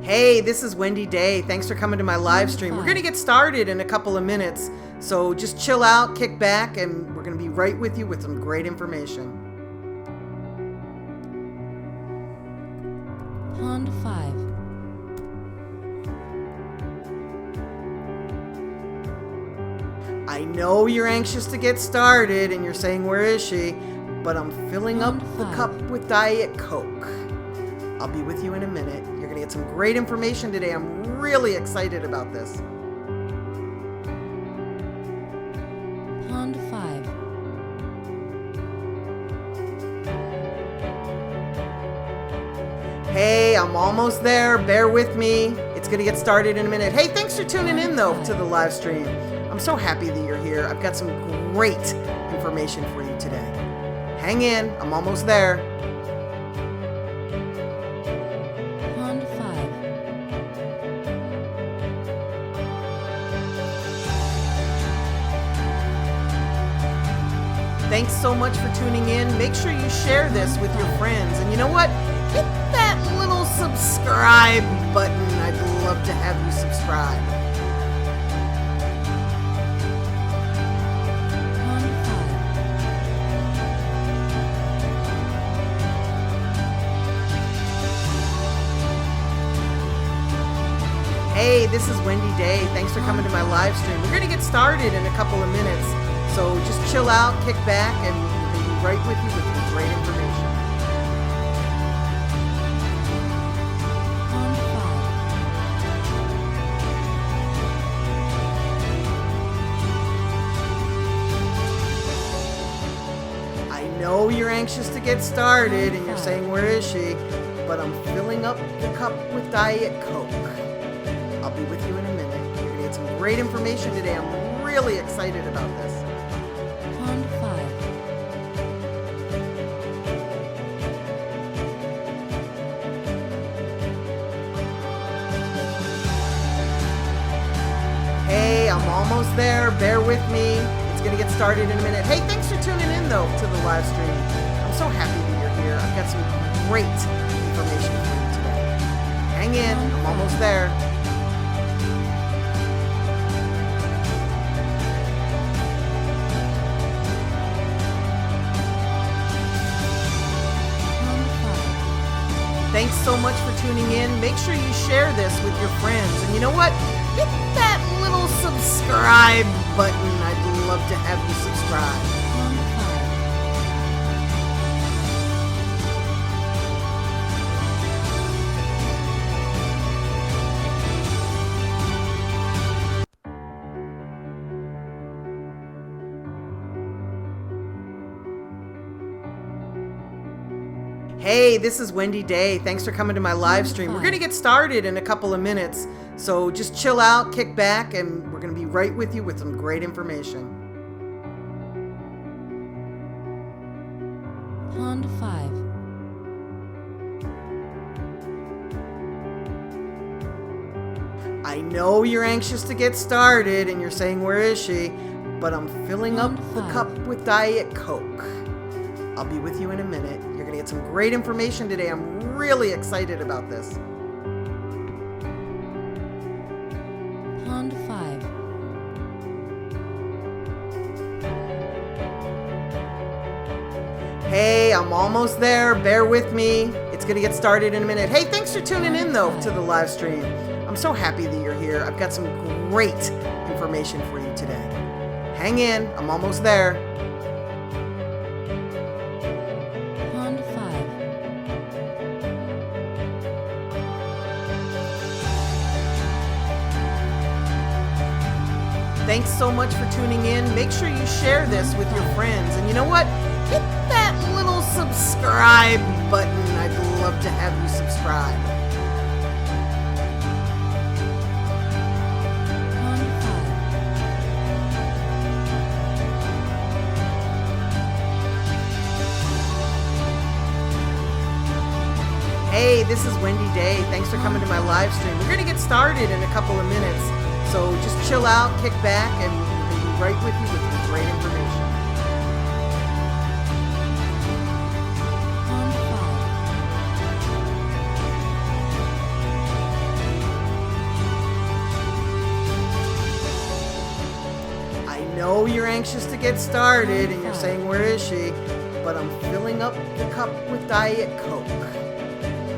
Hey, this is Wendy Day. Thanks for coming to my live stream. We're going to get started in a couple of minutes, so just chill out, kick back, and we're going to be right with you with some great information. Pond 5. I know you're anxious to get started and you're saying, where is she? But I'm filling up the cup with Diet Coke. I'll be with you in a minute. You're going to get some great information today. I'm really excited about this. Pond 5. Hey, I'm almost there. Bear with me. It's going to get started in a minute. Hey, thanks for tuning in, though, to the live stream. I'm so happy that you're here. I've got some great information for you today. Hang in. I'm almost there. Pond 5. Thanks so much for tuning in. Make sure you share this with your friends. And you know what? Hit that little subscribe button. I'd love to have you subscribe. Pond 5. Hey, this is Wendy Day. Thanks for coming to my live stream. We're going to get started in a couple of minutes. So just chill out, kick back, and we're going to be right with you with some great information. Pond 5. I know you're anxious to get started and you're saying, where is she? But I'm filling up the cup with Diet Coke. I'll be with you in a minute. You're going to get some great information today. I'm really excited about this. Pond 5. Hey, I'm almost there. Bear with me. It's going to get started in a minute. Hey, thanks for tuning in, though, to the live stream. I'm so happy that you're here. I've got some great information for you today. Hang in. I'm almost there. Thanks so much for tuning in. Make sure you share this with your friends. And you know what? Hit that little subscribe button. I'd love to have you subscribe. Pond 5. Hey, this is Wendy Day. Thanks for coming to my live stream. We're going to get started in a couple of minutes. So just chill out, kick back, and we're going to be right with you with some great information. Pond 5. I know you're anxious to get started and you're saying, where is she? But I'm filling up the cup with Diet Coke. I'll be with you in a minute. You're going to get some great information today. I'm really excited about this. Pond 5. Hey, I'm almost there. Bear with me. It's going to get started in a minute. Hey, thanks for tuning in, though, to the live stream. I'm so happy that you're here. I've got some great information for you today. Hang in. I'm almost there. Pond 5. Thanks so much for tuning in. Make sure you share this with your friends. And you know what? Hit that little subscribe button. I'd love to have you subscribe. Pond 5. Hey, this is Wendy Day. Thanks for coming to my live stream. We're going to get started in a couple of minutes. So just chill out, kick back, and we'll be right with you with some great information. Pond 5. know you're anxious to get started and you're saying, where is she? But I'm filling up the cup with Diet Coke.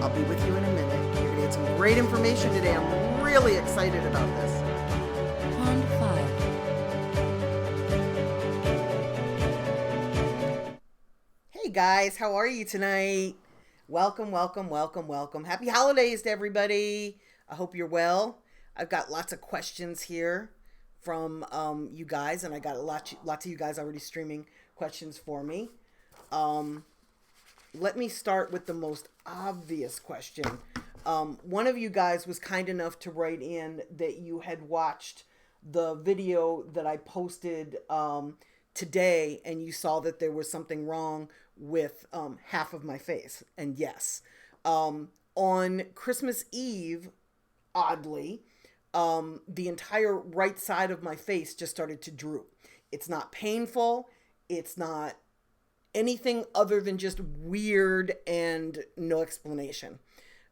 I'll be with you in a minute. You're going to get some great information today. I'm really excited about this. Pond 5. Hey guys, how are you tonight? Welcome, welcome, welcome, welcome. Happy holidays to everybody. I hope you're well. I've got lots of questions here from you guys, and I got lots of you guys already streaming questions for me. Let me start with the most obvious question. One of you guys was kind enough to write in that you had watched the video that I posted today, and you saw that there was something wrong with half of my face. And yes, on Christmas Eve, oddly, the entire right side of my face just started to droop. It's not painful. It's not anything other than just weird and no explanation.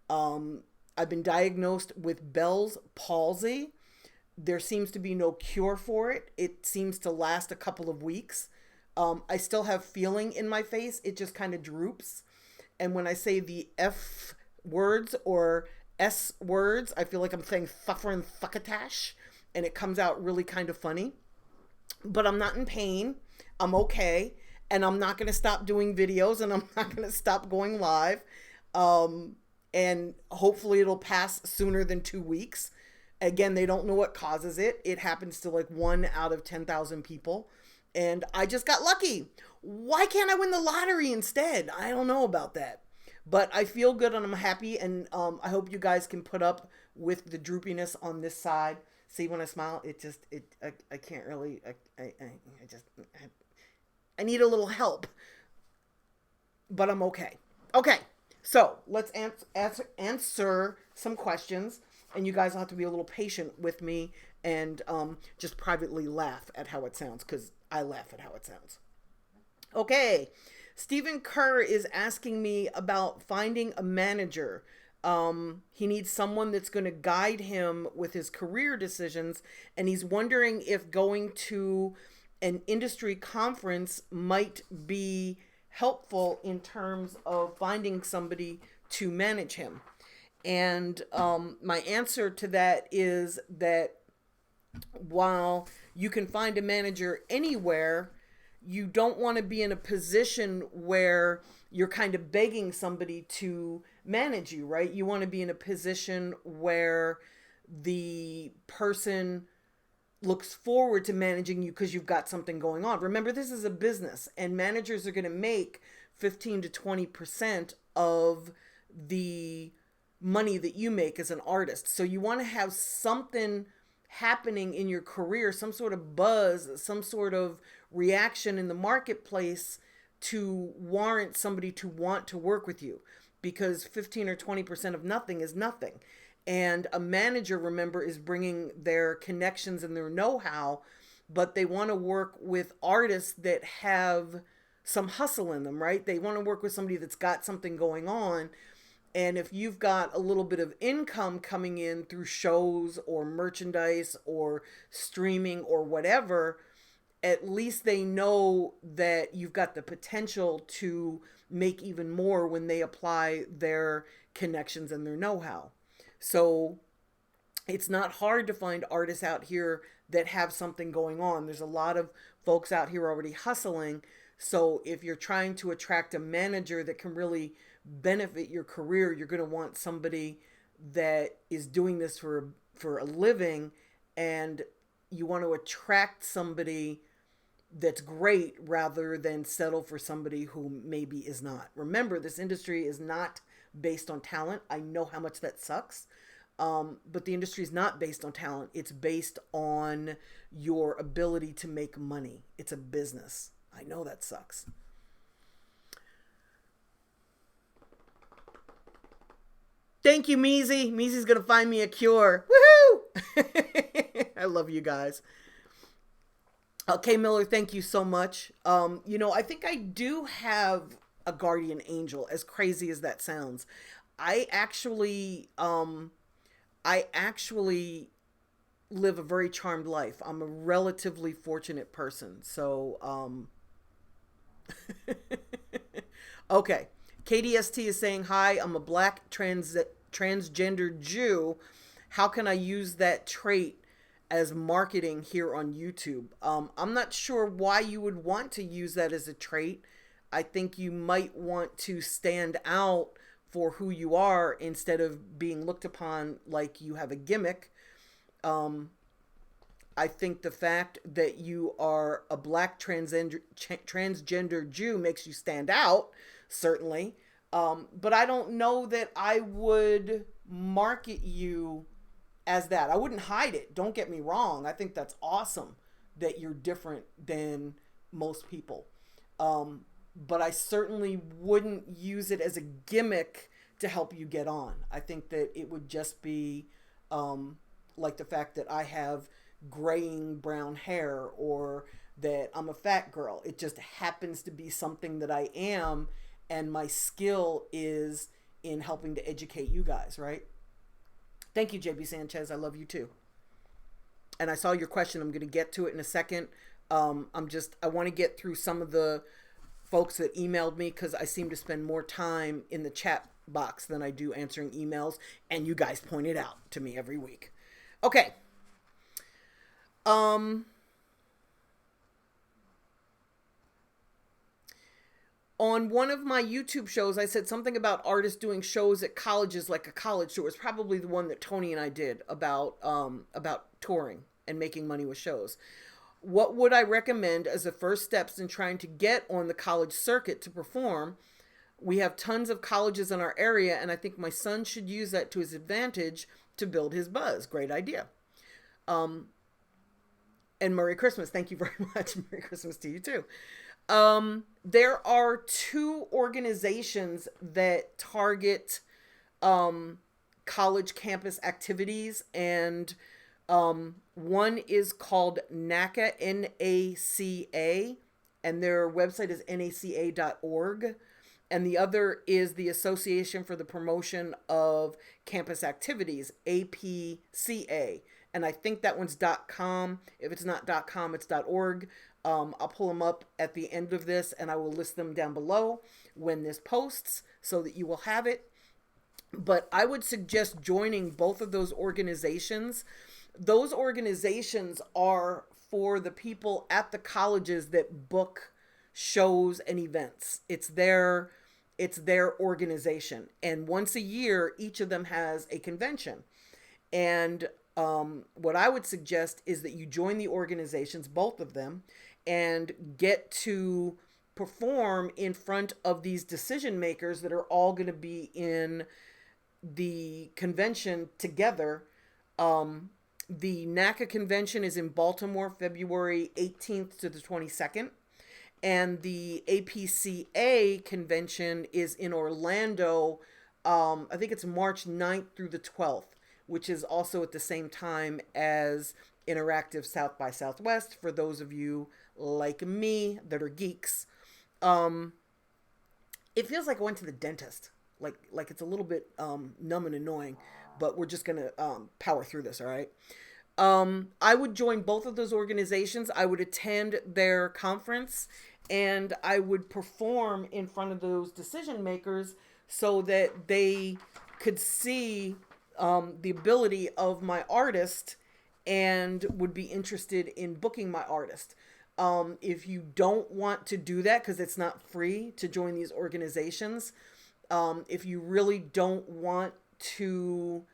I've been diagnosed with Bell's palsy. There seems to be no cure for it. It seems to last a couple of weeks. I still have feeling in my face. It just kind of droops. And when I say the F words or S words, I feel like I'm saying fuffer and fuckatash, and it comes out really kind of funny. But I'm not in pain. I'm okay. And I'm not going to stop doing videos, and I'm not going to stop going live. And hopefully it'll pass sooner than 2 weeks. Again, they don't know what causes it. It happens to like 1 out of 10,000 people. And I just got lucky. Why can't I win the lottery instead? I don't know about that. But I feel good and I'm happy. And I hope you guys can put up with the droopiness on this side. See, when I smile, I can't really, I need a little help. But I'm okay. Okay. So let's answer some questions. And you guys will have to be a little patient with me and just privately laugh at how it sounds, because I laugh at how it sounds. Okay. Stephen Kerr is asking me about finding a manager. He needs someone that's going to guide him with his career decisions. And he's wondering if going to an industry conference might be helpful in terms of finding somebody to manage him. And my answer to that is that while you can find a manager anywhere, you don't want to be in a position where you're kind of begging somebody to manage you, right? You want to be in a position where the person looks forward to managing you because you've got something going on. Remember, this is a business, and managers are going to make 15 to 20% of the money that you make as an artist. So you want to have something happening in your career, some sort of buzz, some sort of reaction in the marketplace to warrant somebody to want to work with you, because 15 or 20% of nothing is nothing. And a manager, remember, is bringing their connections and their know-how, but they want to work with artists that have some hustle in them, right? They want to work with somebody that's got something going on. And if you've got a little bit of income coming in through shows or merchandise or streaming or whatever, at least they know that you've got the potential to make even more when they apply their connections and their know-how. So it's not hard to find artists out here that have something going on. There's a lot of folks out here already hustling. So if you're trying to attract a manager that can really benefit your career, you're going to want somebody that is doing this for a living, and you want to attract somebody that's great rather than settle for somebody who maybe is not. Remember, this industry is not based on talent. I know how much that sucks. But the industry is not based on talent. It's based on your ability to make money. It's a business. I know that sucks. Thank you, Measy. Measy's going to find me a cure. Woohoo! I love you guys. Okay, Miller, thank you so much. I think I do have a guardian angel, as crazy as that sounds. I actually live a very charmed life. I'm a relatively fortunate person. So, okay. KDST is saying, hi, I'm a black transgender Jew. How can I use that trait as marketing here on YouTube? I'm not sure why you would want to use that as a trait. I think you might want to stand out for who you are instead of being looked upon like you have a gimmick. I think the fact that you are a black transgender Jew makes you stand out, certainly. But I don't know that I would market you as that. I wouldn't hide it. Don't get me wrong. I think that's awesome that you're different than most people. But I certainly wouldn't use it as a gimmick to help you get on. I think that it would just be like the fact that I have graying brown hair or that I'm a fat girl. It just happens to be something that I am, and my skill is in helping to educate you guys, right? Thank you, JB Sanchez. I love you too. And I saw your question. I'm going to get to it in a second. I want to get through some of the folks that emailed me because I seem to spend more time in the chat box than I do answering emails. And you guys point it out to me every week. Okay. On one of my YouTube shows, I said something about artists doing shows at colleges like a college show. It was probably the one that Tony and I did about touring and making money with shows. What would I recommend as the first steps in trying to get on the college circuit to perform? We have tons of colleges in our area, and I think my son should use that to his advantage to build his buzz. Great idea. And Merry Christmas. Thank you very much. Merry Christmas to you too. There are two organizations that target college campus activities, and one is called NACA, N-A-C-A, and their website is naca.org. And the other is the Association for the Promotion of Campus Activities, APCA. And I think that one's .com. If it's not .com, it's .org. I'll pull them up at the end of this, and I will list them down below when this posts so that you will have it. But I would suggest joining both of those organizations. Those organizations are for the people at the colleges that book shows and events. It's their organization. And once a year, each of them has a convention. And what I would suggest is that you join the organizations, both of them, and get to perform in front of these decision makers that are all going to be in the convention together. The NACA convention is in Baltimore, February 18th to the 22nd. And the APCA convention is in Orlando. I think it's March 9th through the 12th, which is also at the same time as Interactive South by Southwest, for those of you like me that are geeks. It feels like I went to the dentist. Like it's a little bit numb and annoying, but we're just going to power through this, all right? I would join both of those organizations. I would attend their conference, and I would perform in front of those decision makers so that they could see the ability of my artist and would be interested in booking my artist. If you don't want to do that, because it's not free to join these organizations, if you really don't want to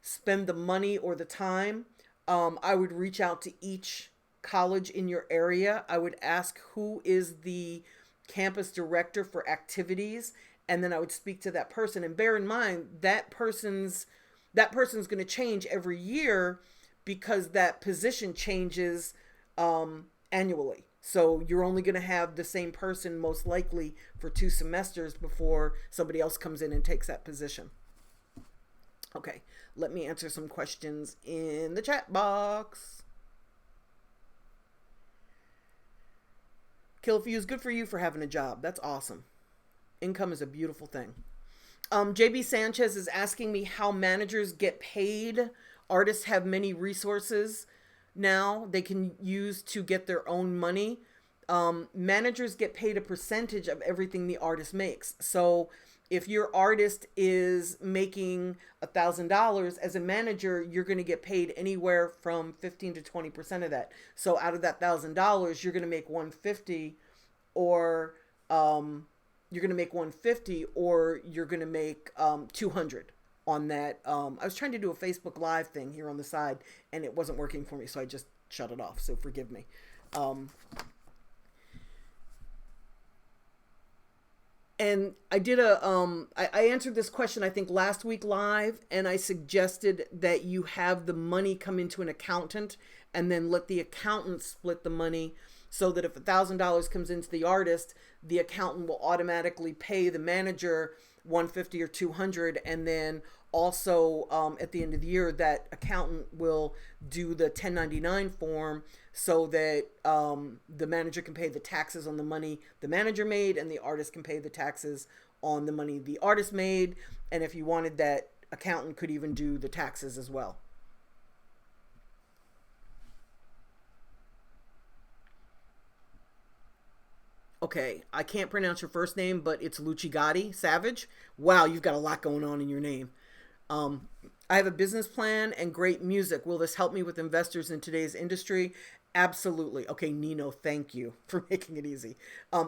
spend the money or the time, I would reach out to each college in your area. I would ask who is the campus director for activities, and then I would speak to that person. And bear in mind, that person's going to change every year because that position changes annually. So you're only going to have the same person most likely for 2 semesters before somebody else comes in and takes that position. Okay, let me answer some questions in the chat box. Kill Fuse, good for you for having a job. That's awesome. Income is a beautiful thing. JB Sanchez is asking me how managers get paid Artists have many resources now they can use to get their own money. Managers get paid a percentage of everything the artist makes. So if your artist is making $1,000 as a manager, you're going to get paid anywhere from 15 to 20% of that. So out of that $1,000, you're going to make 150, or you're going to make 150, or you're going to make 200 on that. I was trying to do a Facebook Live thing here on the side, and it wasn't working for me, so I just shut it off. So forgive me. And I did I answered this question, I think, last week live, and I suggested that you have the money come into an accountant and then let the accountant split the money, so that if $1,000 comes into the artist, the accountant will automatically pay the manager 150 or 200, and then also at the end of the year, that accountant will do the 1099 form, so that the manager can pay the taxes on the money the manager made, and the artist can pay the taxes on the money the artist made. And if you wanted, that accountant could even do the taxes as well. Okay, I can't pronounce your first name, but it's Lucigati Savage. Wow, you've got a lot going on in your name. I have a business plan and great music. Will this help me with investors in today's industry? Absolutely. Okay, Nino, thank you for making it easy.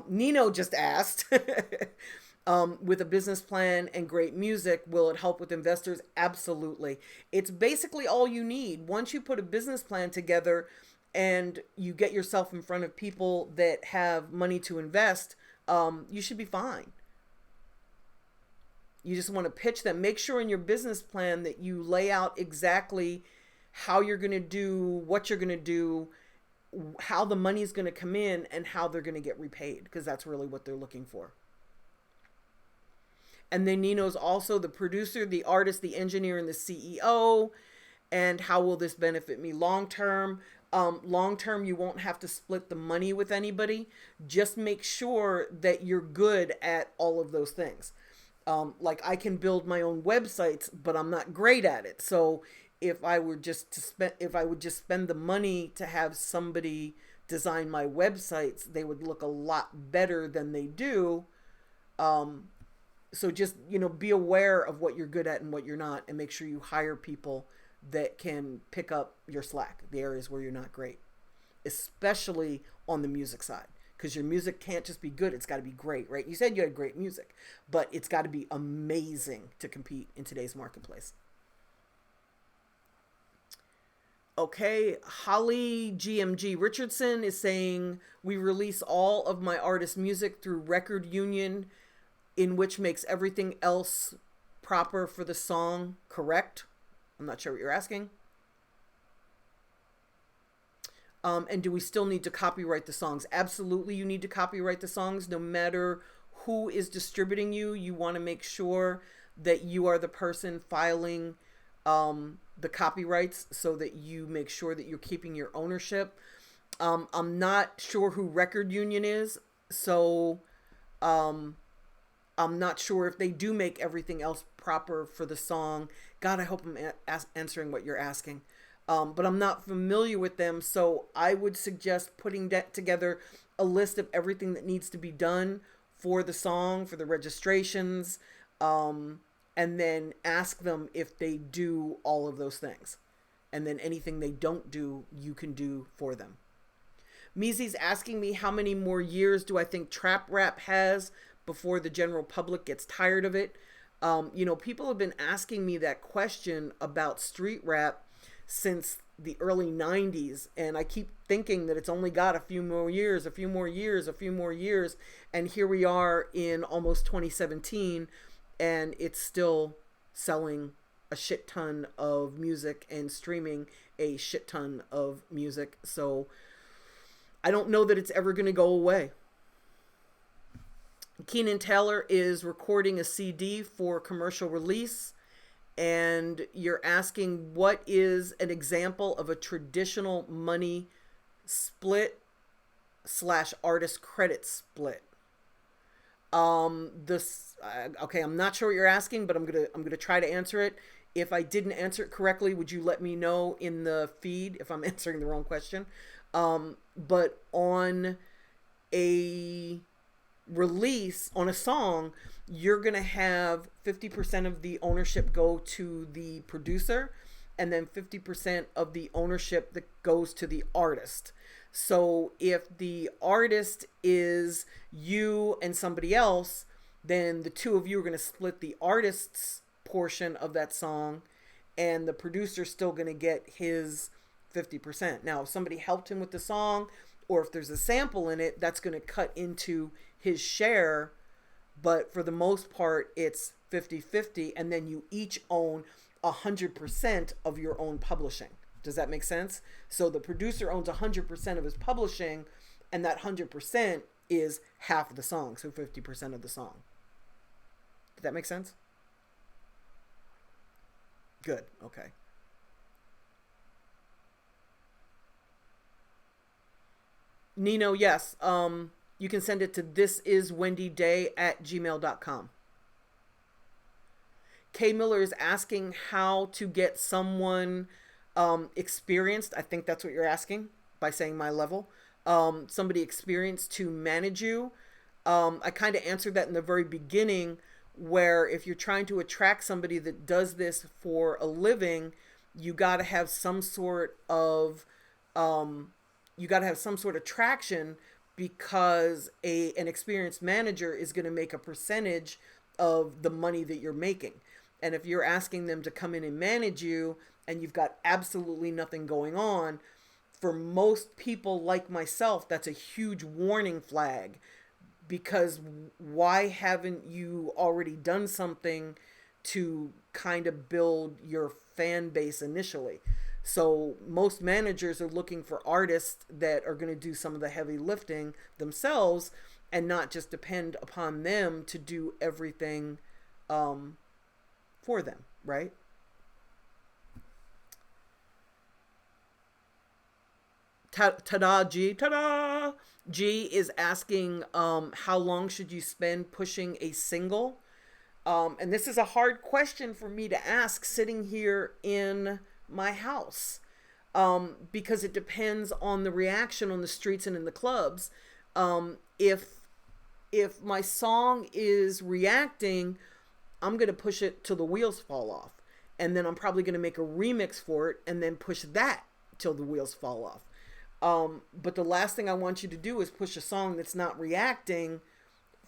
Nino just asked, with a business plan and great music, will it help with investors? Absolutely. It's basically all you need. Once you put a business plan together and you get yourself in front of people that have money to invest, you should be fine. You just want to pitch them. Make sure in your business plan that you lay out exactly how you're going to do, what you're going to do, how the money is going to come in, and how they're going to get repaid, because that's really what they're looking for. And then Nino's also the producer, the artist, the engineer, and the CEO. And how will this benefit me long term? Long term, you won't have to split the money with anybody. Just make sure that you're good at all of those things. Like, I can build my own websites, but I'm not great at it. So if I would just spend the money to have somebody design my websites, they would look a lot better than they do. So just, be aware of what you're good at and what you're not, and make sure you hire people that can pick up your slack, the areas where you're not great, especially on the music side. Because your music can't just be good, it's got to be great, right? You said you had great music, but it's got to be amazing to compete in today's marketplace. Okay, Holly GMG Richardson is saying, we release all of my artist music through record union, in which makes everything else proper for the song, correct? I'm not sure what you're asking. And do we still need to copyright the songs? Absolutely, you need to copyright the songs. No matter who is distributing you, you want to make sure that you are the person filing the copyrights, so that you make sure that you're keeping your ownership. I'm not sure who Record Union is, so I'm not sure if they do make everything else proper for the song. God, I hope I'm answering what you're asking. But I'm not familiar with them, so I would suggest putting that together, a list of everything that needs to be done for the song, for the registrations, and then ask them if they do all of those things. And then anything they don't do, you can do for them. Mizi's asking me, how many more years do I think trap rap has before the general public gets tired of it? People have been asking me that question about street rap since the early 90s, and I keep thinking that it's only got a few more years, and here we are in almost 2017, and it's still selling a shit ton of music and streaming a shit ton of music. So I don't know that it's ever going to go away. Keenan Taylor is recording a CD for commercial release, and you're asking, what is an example of a traditional money split / artist credit split? Okay, I'm not sure what you're asking, but I'm gonna try to answer it. If I didn't answer it correctly, would you let me know in the feed if I'm answering the wrong question? But on a release, on a song, you're going to have 50% of the ownership go to the producer, and then 50% of the ownership that goes to the artist. So if the artist is you and somebody else, then the two of you are going to split the artist's portion of that song, and the producer's still going to get his 50%. Now, if somebody helped him with the song, or if there's a sample in it, that's going to cut into his share. But for the most part, it's 50-50, and then you each own 100% of your own publishing. Does that make sense? So the producer owns 100% of his publishing, and that 100% is half of the song, so 50% of the song. Did that make sense? Good. Okay. Nino, yes. You can send it to thisiswendyday@gmail.com. K Miller is asking how to get someone experienced. I think that's what you're asking by saying my level. Somebody experienced to manage you. I kind of answered that in the very beginning, where if you're trying to attract somebody that does this for a living, you got to have some sort of traction, because an experienced manager is going to make a percentage of the money that you're making. And if you're asking them to come in and manage you and you've got absolutely nothing going on, for most people like myself, that's a huge warning flag, because why haven't you already done something to kind of build your fan base initially? So most managers are looking for artists that are going to do some of the heavy lifting themselves and not just depend upon them to do everything for them, right? Ta-da, G. Ta-da! G is asking, how long should you spend pushing a single? And this is a hard question for me to ask sitting here in my house, because it depends on the reaction on the streets and in the clubs. If my song is reacting, I'm going to push it till the wheels fall off. And then I'm probably going to make a remix for it and then push that till the wheels fall off. But the last thing I want you to do is push a song that's not reacting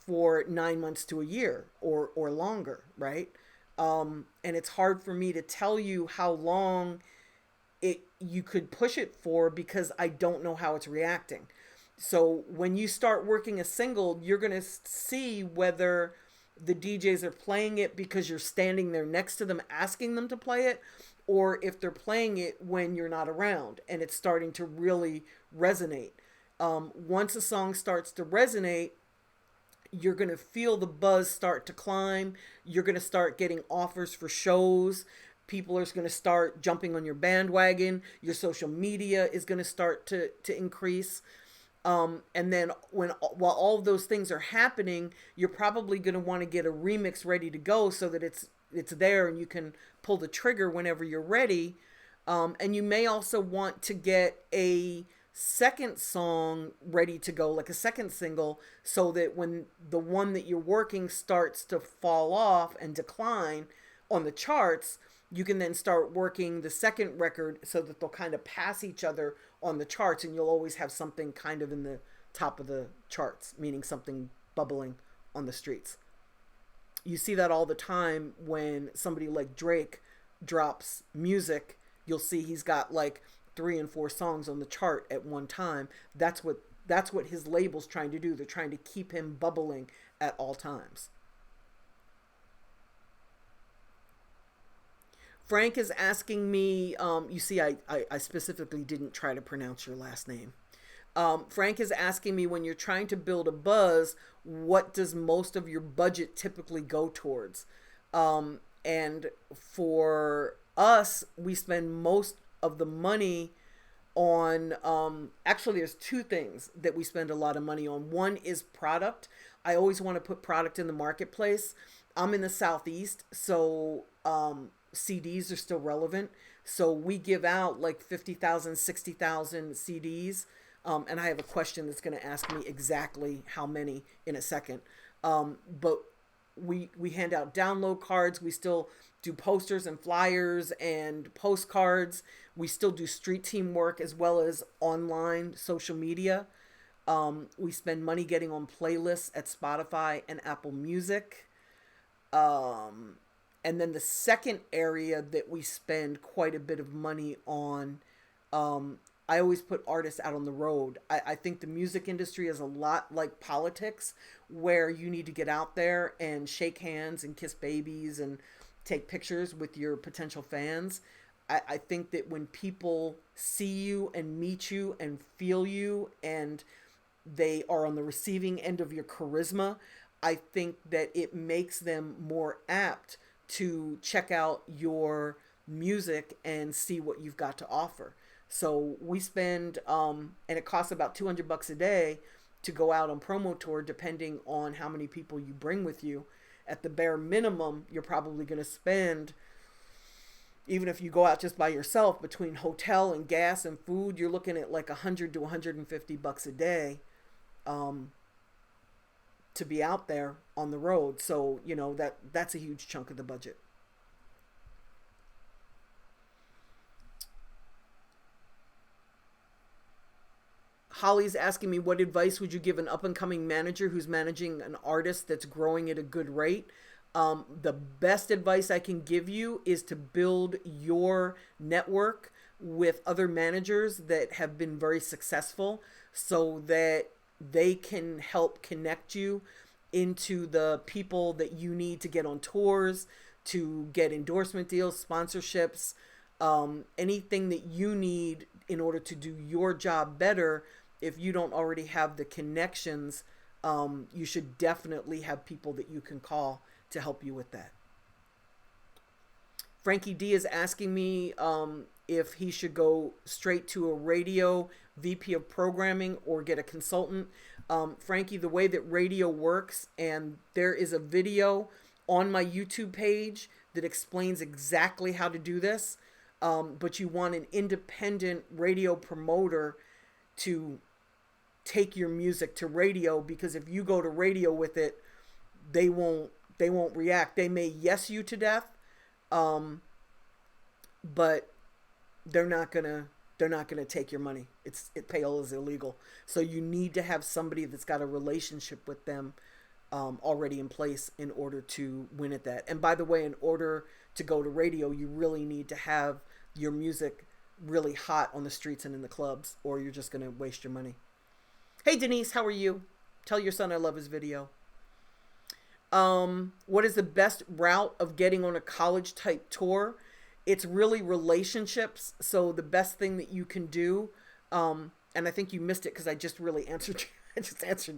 for 9 months to a year or longer, right? And it's hard for me to tell you how long you could push it for, because I don't know how it's reacting. So when you start working a single, you're going to see whether the DJs are playing it because you're standing there next to them asking them to play it, or if they're playing it when you're not around and it's starting to really resonate. Once a song starts to resonate, you're going to feel the buzz start to climb. You're going to start getting offers for shows. People are going to start jumping on your bandwagon. Your social media is going to start to increase. And then while all of those things are happening, you're probably going to want to get a remix ready to go so that it's there and you can pull the trigger whenever you're ready. And you may also want to get a second song ready to go, like a second single, so that when the one that you're working starts to fall off and decline on the charts, you can then start working the second record so that they'll kind of pass each other on the charts, and you'll always have something kind of in the top of the charts, meaning something bubbling on the streets. You see that all the time when somebody like Drake drops music. You'll see he's got like 3 and 4 songs on the chart at one time. That's what his label's trying to do. They're trying to keep him bubbling at all times. Frank is asking me, you see, I specifically didn't try to pronounce your last name. Frank is asking me, when you're trying to build a buzz, what does most of your budget typically go towards? And for us, we spend most of the money on, actually there's 2 things that we spend a lot of money on. One is product. I always want to put product in the marketplace. I'm in the Southeast, so CDs are still relevant. So we give out like 50,000, 60,000 CDs. And I have a question that's going to ask me exactly how many in a second. But we hand out download cards. We still do posters and flyers and postcards. We still do street team work as well as online social media. We spend money getting on playlists at Spotify and Apple Music. And then the second area that we spend quite a bit of money on, I always put artists out on the road. I think the music industry is a lot like politics, where you need to get out there and shake hands and kiss babies and take pictures with your potential fans. I think that when people see you and meet you and feel you and they are on the receiving end of your charisma, I think that it makes them more apt to check out your music and see what you've got to offer. So we spend, and it costs about $200 a day to go out on promo tour, depending on how many people you bring with you. At the bare minimum, you're probably going to spend, even if you go out just by yourself, between hotel and gas and food, you're looking at like $100 to $150 a day to be out there on the road. So, you know, that's a huge chunk of the budget. Holly's asking me, what advice would you give an up-and-coming manager who's managing an artist that's growing at a good rate? The best advice I can give you is to build your network with other managers that have been very successful, so that they can help connect you into the people that you need to get on tours, to get endorsement deals, sponsorships, anything that you need in order to do your job better. If you don't already have the connections, you should definitely have people that you can call to help you with that. Frankie D is asking me if he should go straight to a radio VP of programming or get a consultant. Frankie, the way that radio works, and there is a video on my YouTube page that explains exactly how to do this, but you want an independent radio promoter to take your music to radio, because if you go to radio with it, they won't react. They may yes you to death, but they're not gonna take your money. Payola is illegal. So you need to have somebody that's got a relationship with them already in place in order to win at that. And by the way, in order to go to radio, you really need to have your music really hot on the streets and in the clubs, or you're just gonna waste your money. Hey Denise, how are you? Tell your son I love his video. What is the best route of getting on a college type tour? It's really relationships. So the best thing that you can do, and I think you missed it because I just really answered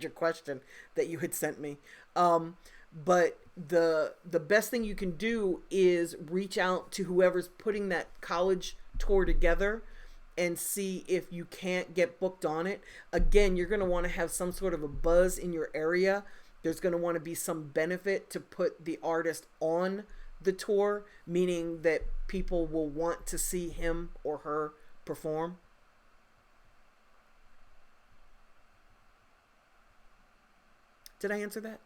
your question that you had sent me. But the best thing you can do is reach out to whoever's putting that college tour together and see if you can't get booked on it. Again, you're going to want to have some sort of a buzz in your area. There's going to want to be some benefit to put the artist on the tour, meaning that people will want to see him or her perform. Did I answer that?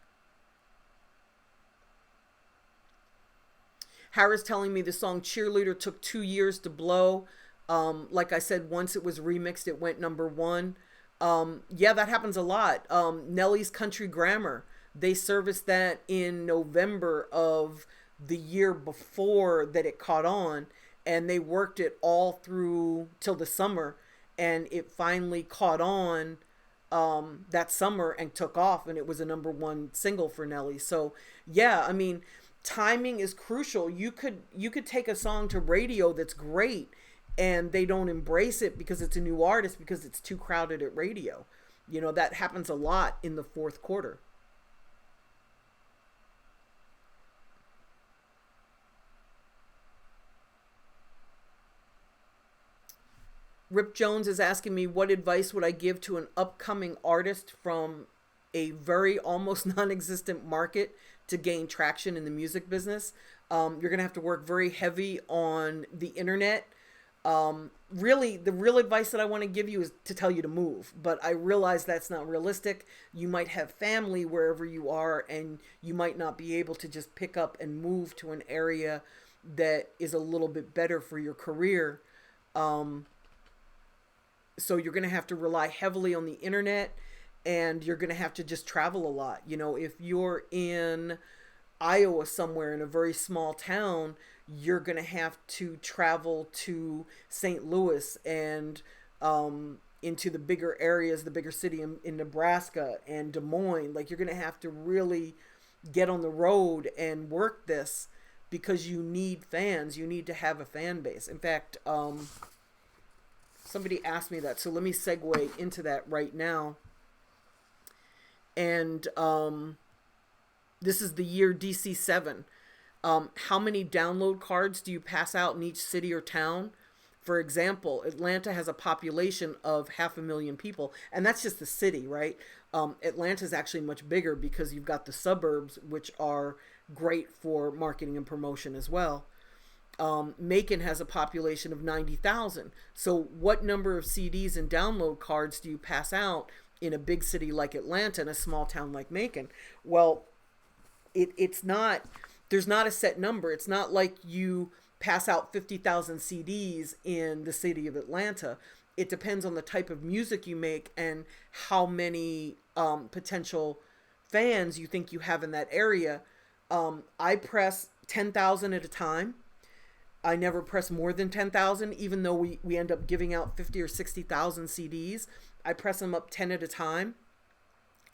Harris telling me the song Cheerleader took 2 years to blow. Like I said, once it was remixed, it went #1. Yeah, that happens a lot. Nelly's Country Grammar, they serviced that in November of the year before that it caught on, and they worked it all through till the summer, and it finally caught on that summer and took off, and it was a #1 single for Nelly. So yeah, I mean, timing is crucial. You could take a song to radio that's great, and they don't embrace it because it's a new artist, because it's too crowded at radio. You know, that happens a lot in the fourth quarter. Rip Jones is asking me, what advice would I give to an upcoming artist from a very almost non-existent market to gain traction in the music business? You're going to have to work very heavy on the internet. Really, the real advice that I want to give you is to tell you to move, but I realize that's not realistic. You might have family wherever you are, and you might not be able to just pick up and move to an area that is a little bit better for your career. So you're going to have to rely heavily on the internet, and you're going to have to just travel a lot. If you're in Iowa somewhere in a very small town, you're going to have to travel to St. Louis and into the bigger areas, the bigger city in Nebraska and Des Moines. Like, you're going to have to really get on the road and work this because you need fans. You need to have a fan base. In fact, somebody asked me that, so let me segue into that right now. And this is the year DC7. How many download cards do you pass out in each city or town? For example, Atlanta has a population of 500,000 people, and that's just the city, right? Atlanta is actually much bigger because you've got the suburbs, which are great for marketing and promotion as well. Macon has a population of 90,000. So what number of CDs and download cards do you pass out in a big city like Atlanta and a small town like Macon? Well, it's not, there's not a set number. It's not like you pass out 50,000 CDs in the city of Atlanta. It depends on the type of music you make and how many potential fans you think you have in that area. I press 10,000 at a time. I never press more than 10,000, even though we end up giving out 50 or 60,000 CDs. I press them up 10 at a time.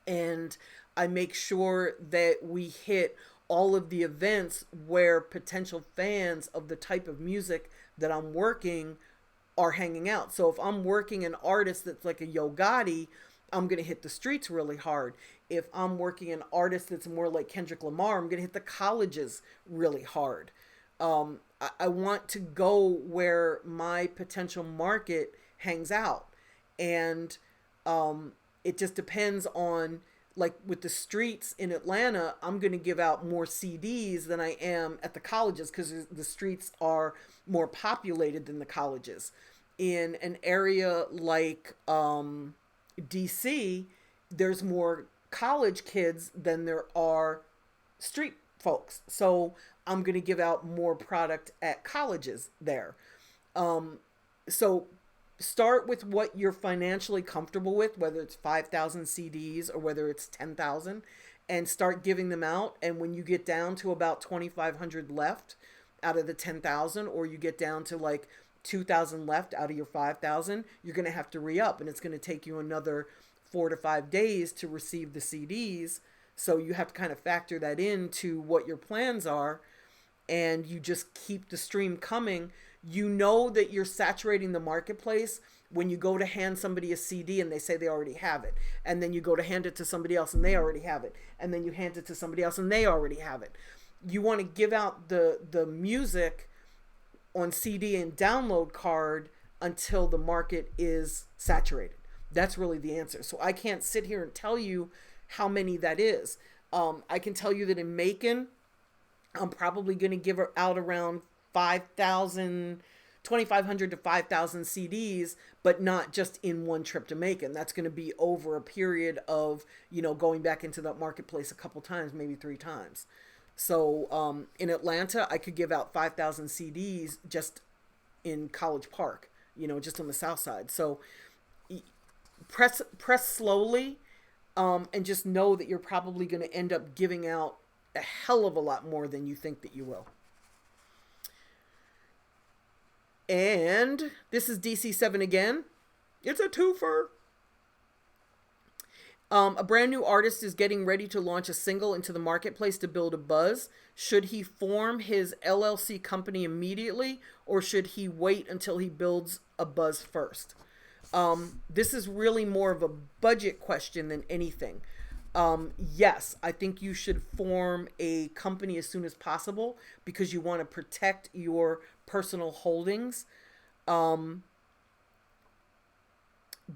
And I make sure that we hit all of the events where potential fans of the type of music that I'm working are hanging out. So if I'm working an artist that's like a Yo Gotti, I'm going to hit the streets really hard. If I'm working an artist that's more like Kendrick Lamar, I'm going to hit the colleges really hard. I want to go where my potential market hangs out. And it just depends on, like with the streets in Atlanta, I'm going to give out more CDs than I am at the colleges because the streets are more populated than the colleges. In an area like DC, there's more college kids than there are street folks. So I'm going to give out more product at colleges there. So start with what you're financially comfortable with, whether it's 5,000 CDs or whether it's 10,000, and start giving them out. And when you get down to about 2,500 left out of the 10,000, or you get down to like 2,000 left out of your 5,000, you're going to have to re-up, and it's going to take you another 4 to 5 days to receive the CDs. So you have to kind of factor that into what your plans are, and you just keep the stream coming. You know that you're saturating the marketplace when you go to hand somebody a CD and they say they already have it. And then you go to hand it to somebody else and they already have it. And then you hand it to somebody else and they already have it. You want to give out the music on CD and download card until the market is saturated. That's really the answer. So I can't sit here and tell you how many that is. I can tell you that in Macon, I'm probably going to give out around 2,500 to 5,000 CDs, but not just in one trip to Macon. That's going to be over a period of, going back into that marketplace a couple times, maybe 3 times. So in Atlanta, I could give out 5,000 CDs just in College Park, just on the south side. So press slowly, and just know that you're probably going to end up giving out a hell of a lot more than you think that you will. And this is DC7 again. It's a twofer. A brand new artist is getting ready to launch a single into the marketplace to build a buzz. Should he form his LLC company immediately, or should he wait until he builds a buzz first? This is really more of a budget question than anything. Yes, I think you should form a company as soon as possible because you want to protect your personal holdings.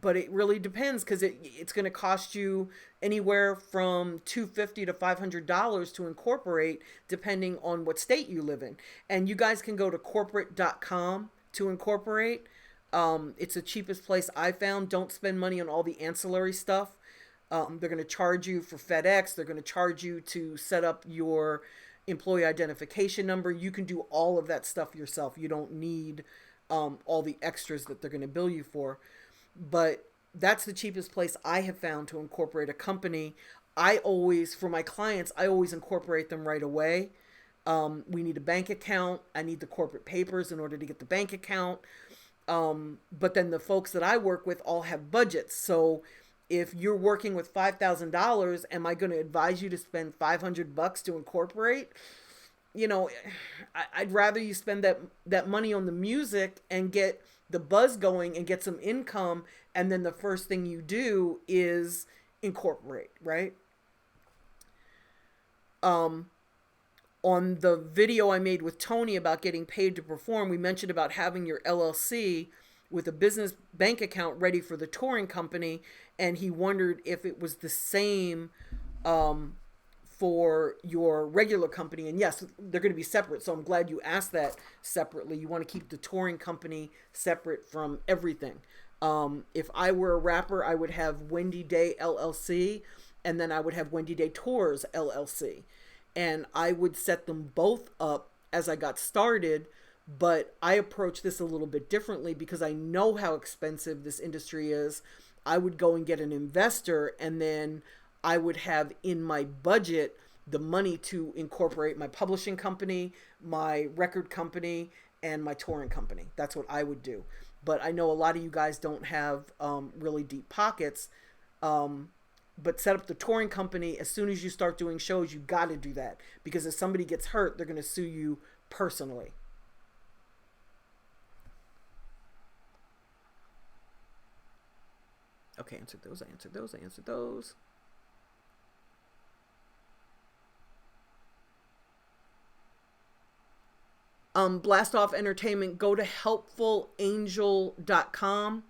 But it really depends, because it's going to cost you anywhere from $250 to $500 to incorporate, depending on what state you live in. And you guys can go to corporate.com to incorporate. It's the cheapest place I found. Don't spend money on all the ancillary stuff. They're going to charge you for FedEx. They're going to charge you to set up your employee identification number. You can do all of that stuff yourself. You don't need all the extras that they're going to bill you for. But that's the cheapest place I have found to incorporate a company. For my clients, I always incorporate them right away. We need a bank account. I need the corporate papers in order to get the bank account. But then the folks that I work with all have budgets. So if you're working with $5,000, am I going to advise you to spend $500 to incorporate? I'd rather you spend that money on the music and get the buzz going and get some income, and then the first thing you do is incorporate, right? On the video I made with Tony about getting paid to perform, we mentioned about having your LLC with a business bank account ready for the touring company, and he wondered if it was the same for your regular company. And yes, they're going to be separate. So I'm glad you asked that separately. You want to keep the touring company separate from everything. If I were a rapper, I would have Wendy Day LLC, and then I would have Wendy Day Tours LLC. And I would set them both up as I got started, but I approach this a little bit differently because I know how expensive this industry is. I would go and get an investor, and then I would have in my budget the money to incorporate my publishing company, my record company, and my touring company. That's what I would do. But I know a lot of you guys don't have really deep pockets. But set up the touring company. As soon as you start doing shows, you got to do that. Because if somebody gets hurt, they're going to sue you personally. Okay, I answered those. Blast Off Entertainment, go to helpfulangel.com.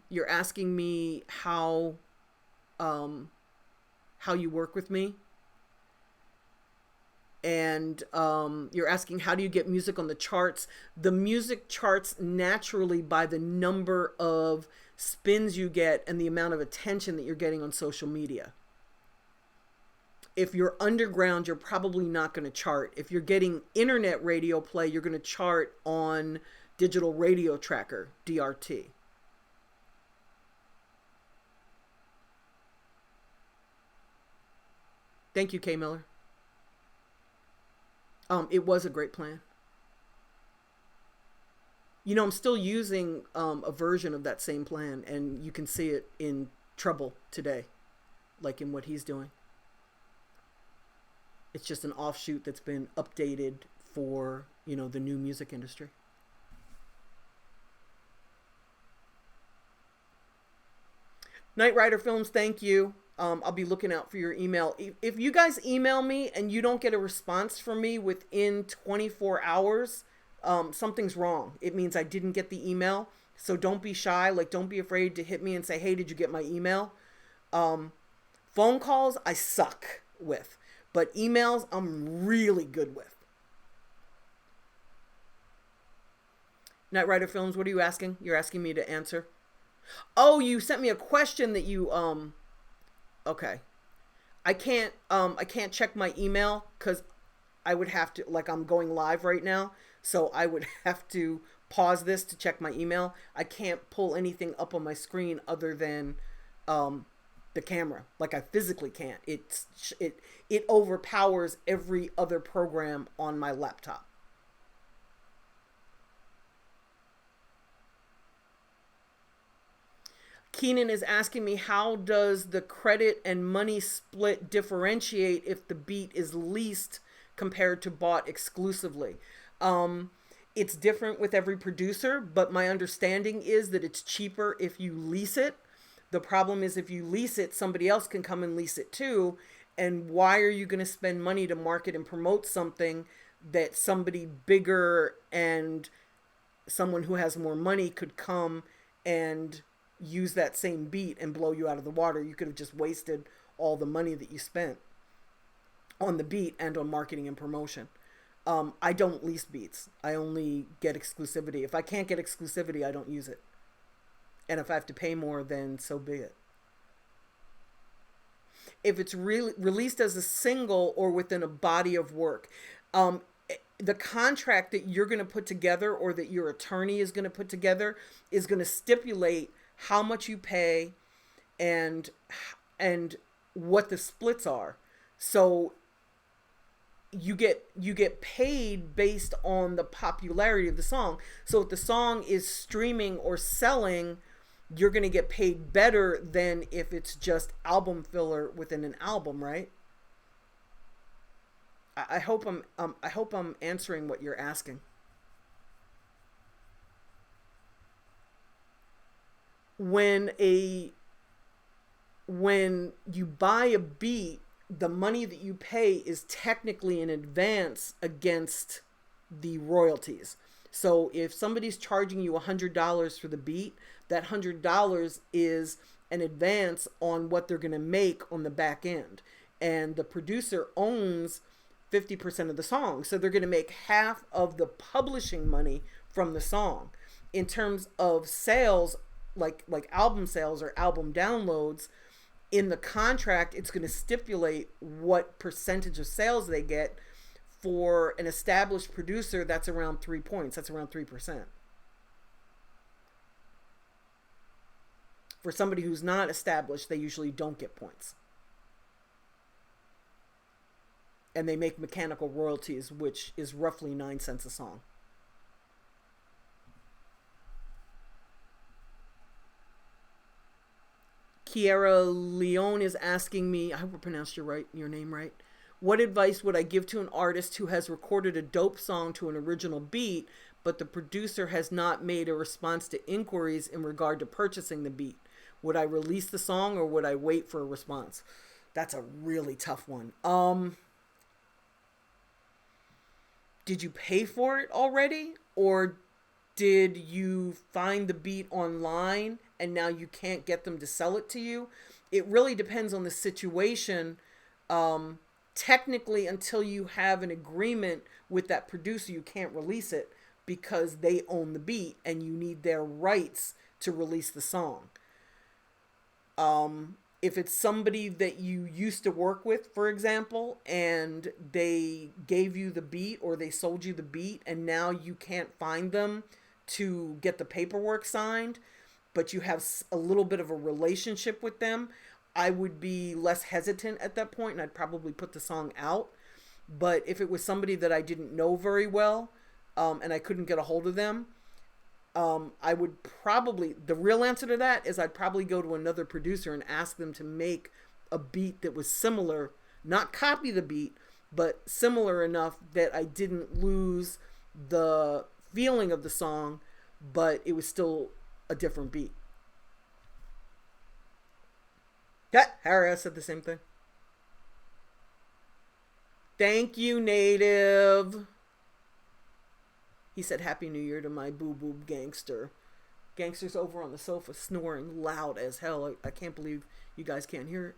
You're asking me how you work with me. And you're asking, how do you get music on the charts? The music charts naturally by the number of spins you get and the amount of attention that you're getting on social media. If you're underground, you're probably not going to chart. If you're getting internet radio play, you're going to chart on Digital Radio Tracker, DRT. Thank you, Kay Miller. It was a great plan. I'm still using a version of that same plan, and you can see it in Trouble today, like in what he's doing. It's just an offshoot that's been updated for, the new music industry. Knight Rider Films, thank you. I'll be looking out for your email. If you guys email me and you don't get a response from me within 24 hours, something's wrong. It means I didn't get the email. So don't be shy. Don't be afraid to hit me and say, hey, did you get my email? Phone calls, I suck with. But emails, I'm really good with. Knight Rider Films, what are you asking? You're asking me to answer? Oh, you sent me a question that you, okay. I can't check my email because I would have to, I'm going live right now. So I would have to pause this to check my email. I can't pull anything up on my screen other than, the camera. I physically can't. It overpowers every other program on my laptop. Keenan is asking me, how does the credit and money split differentiate if the beat is leased compared to bought exclusively? It's different with every producer, but my understanding is that it's cheaper if you lease it. The problem is if you lease it, somebody else can come and lease it too. And why are you going to spend money to market and promote something that somebody bigger and someone who has more money could come and, use that same beat and blow you out of the water. You could have just wasted all the money that you spent on the beat and on marketing and promotion. I don't lease beats. I only get exclusivity. If I can't get exclusivity, I don't use it. And if I have to pay more, then so be it. If it's really released as a single or within a body of work, the contract that you're going to put together or that your attorney is going to put together is going to stipulate how much you pay and what the splits are. So you get paid based on the popularity of the song. So if the song is streaming or selling, you're going to get paid better than if it's just album filler within an album, right? I hope I'm answering what you're asking. When you buy a beat, the money that you pay is technically in advance against the royalties. So if somebody's charging you $100 for the beat, that $100 is an advance on what they're going to make on the back end. And the producer owns 50% of the song. So they're going to make half of the publishing money from the song. In terms of sales, like album sales or album downloads, in the contract, it's going to stipulate what percentage of sales they get. For an established producer, that's around 3 points. That's around 3%. For somebody who's not established, they usually don't get points. And they make mechanical royalties, which is roughly 9 cents a song. Kiera Leone is asking me, I hope I pronounced your name right. What advice would I give to an artist who has recorded a dope song to an original beat, but the producer has not made a response to inquiries in regard to purchasing the beat? Would I release the song or would I wait for a response? That's a really tough one. Did you pay for it already? Or did you find the beat online and now you can't get them to sell it to you? It really depends on the situation. Technically, until you have an agreement with that producer, you can't release it because they own the beat and you need their rights to release the song. If it's somebody that you used to work with, for example, and they gave you the beat or they sold you the beat and now you can't find them to get the paperwork signed, but you have a little bit of a relationship with them, I would be less hesitant at that point and I'd probably put the song out. But if it was somebody that I didn't know very well, and I couldn't get a hold of them, I would probably, the real answer to that is I'd probably go to another producer and ask them to make a beat that was similar, not copy the beat, but similar enough that I didn't lose the feeling of the song, but it was still a different beat. Yeah, Harry said the same thing. Thank you, Native. He said, Happy New Year to my boo-boo gangster. Gangster's over on the sofa snoring loud as hell. I can't believe you guys can't hear it.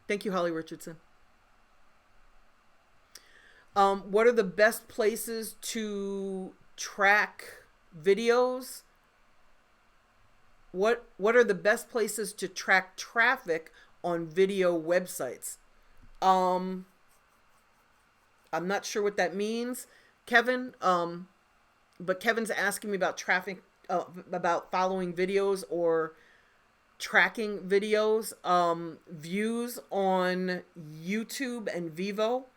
Thank you, Holly Richardson. What are the best places to track videos? What are the best places to track traffic on video websites? I'm not sure what that means, Kevin. But Kevin's asking me about traffic, about following videos or tracking videos. Views on YouTube and Vivo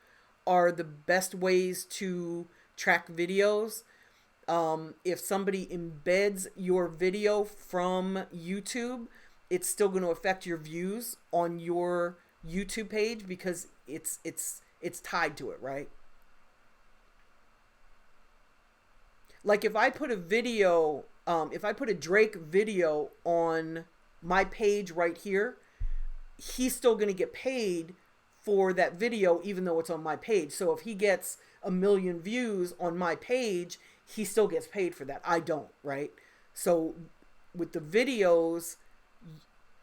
are the best ways to track videos. If somebody embeds your video from YouTube, it's still going to affect your views on your YouTube page because it's tied to it, right? Like if I put a video, if I put a Drake video on my page right here, he's still going to get paid for that video even though it's on my page. So if he gets 1 million views on my page, he still gets paid for that. I don't, right? So with the videos,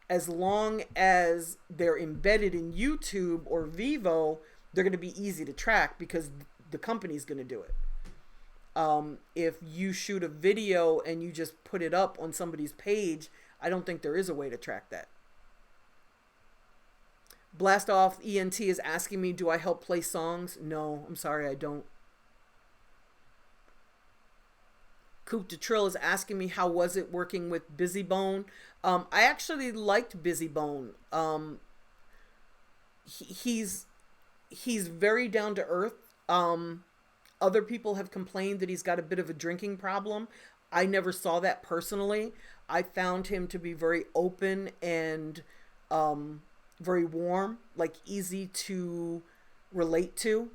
as long as they're embedded in YouTube or Vivo, they're going to be easy to track because the company's going to do it. If you shoot a video and you just put it up on somebody's page, I don't think there is a way to track that. Blast Off ENT is asking me, do I help play songs? No, I'm sorry, I don't. Coop de Trill is asking me, how was it working with Busy Bone? I actually liked Busy Bone. He's very down to earth. Other people have complained that he's got a bit of a drinking problem. I never saw that personally. I found him to be very open and very warm, like easy to relate to.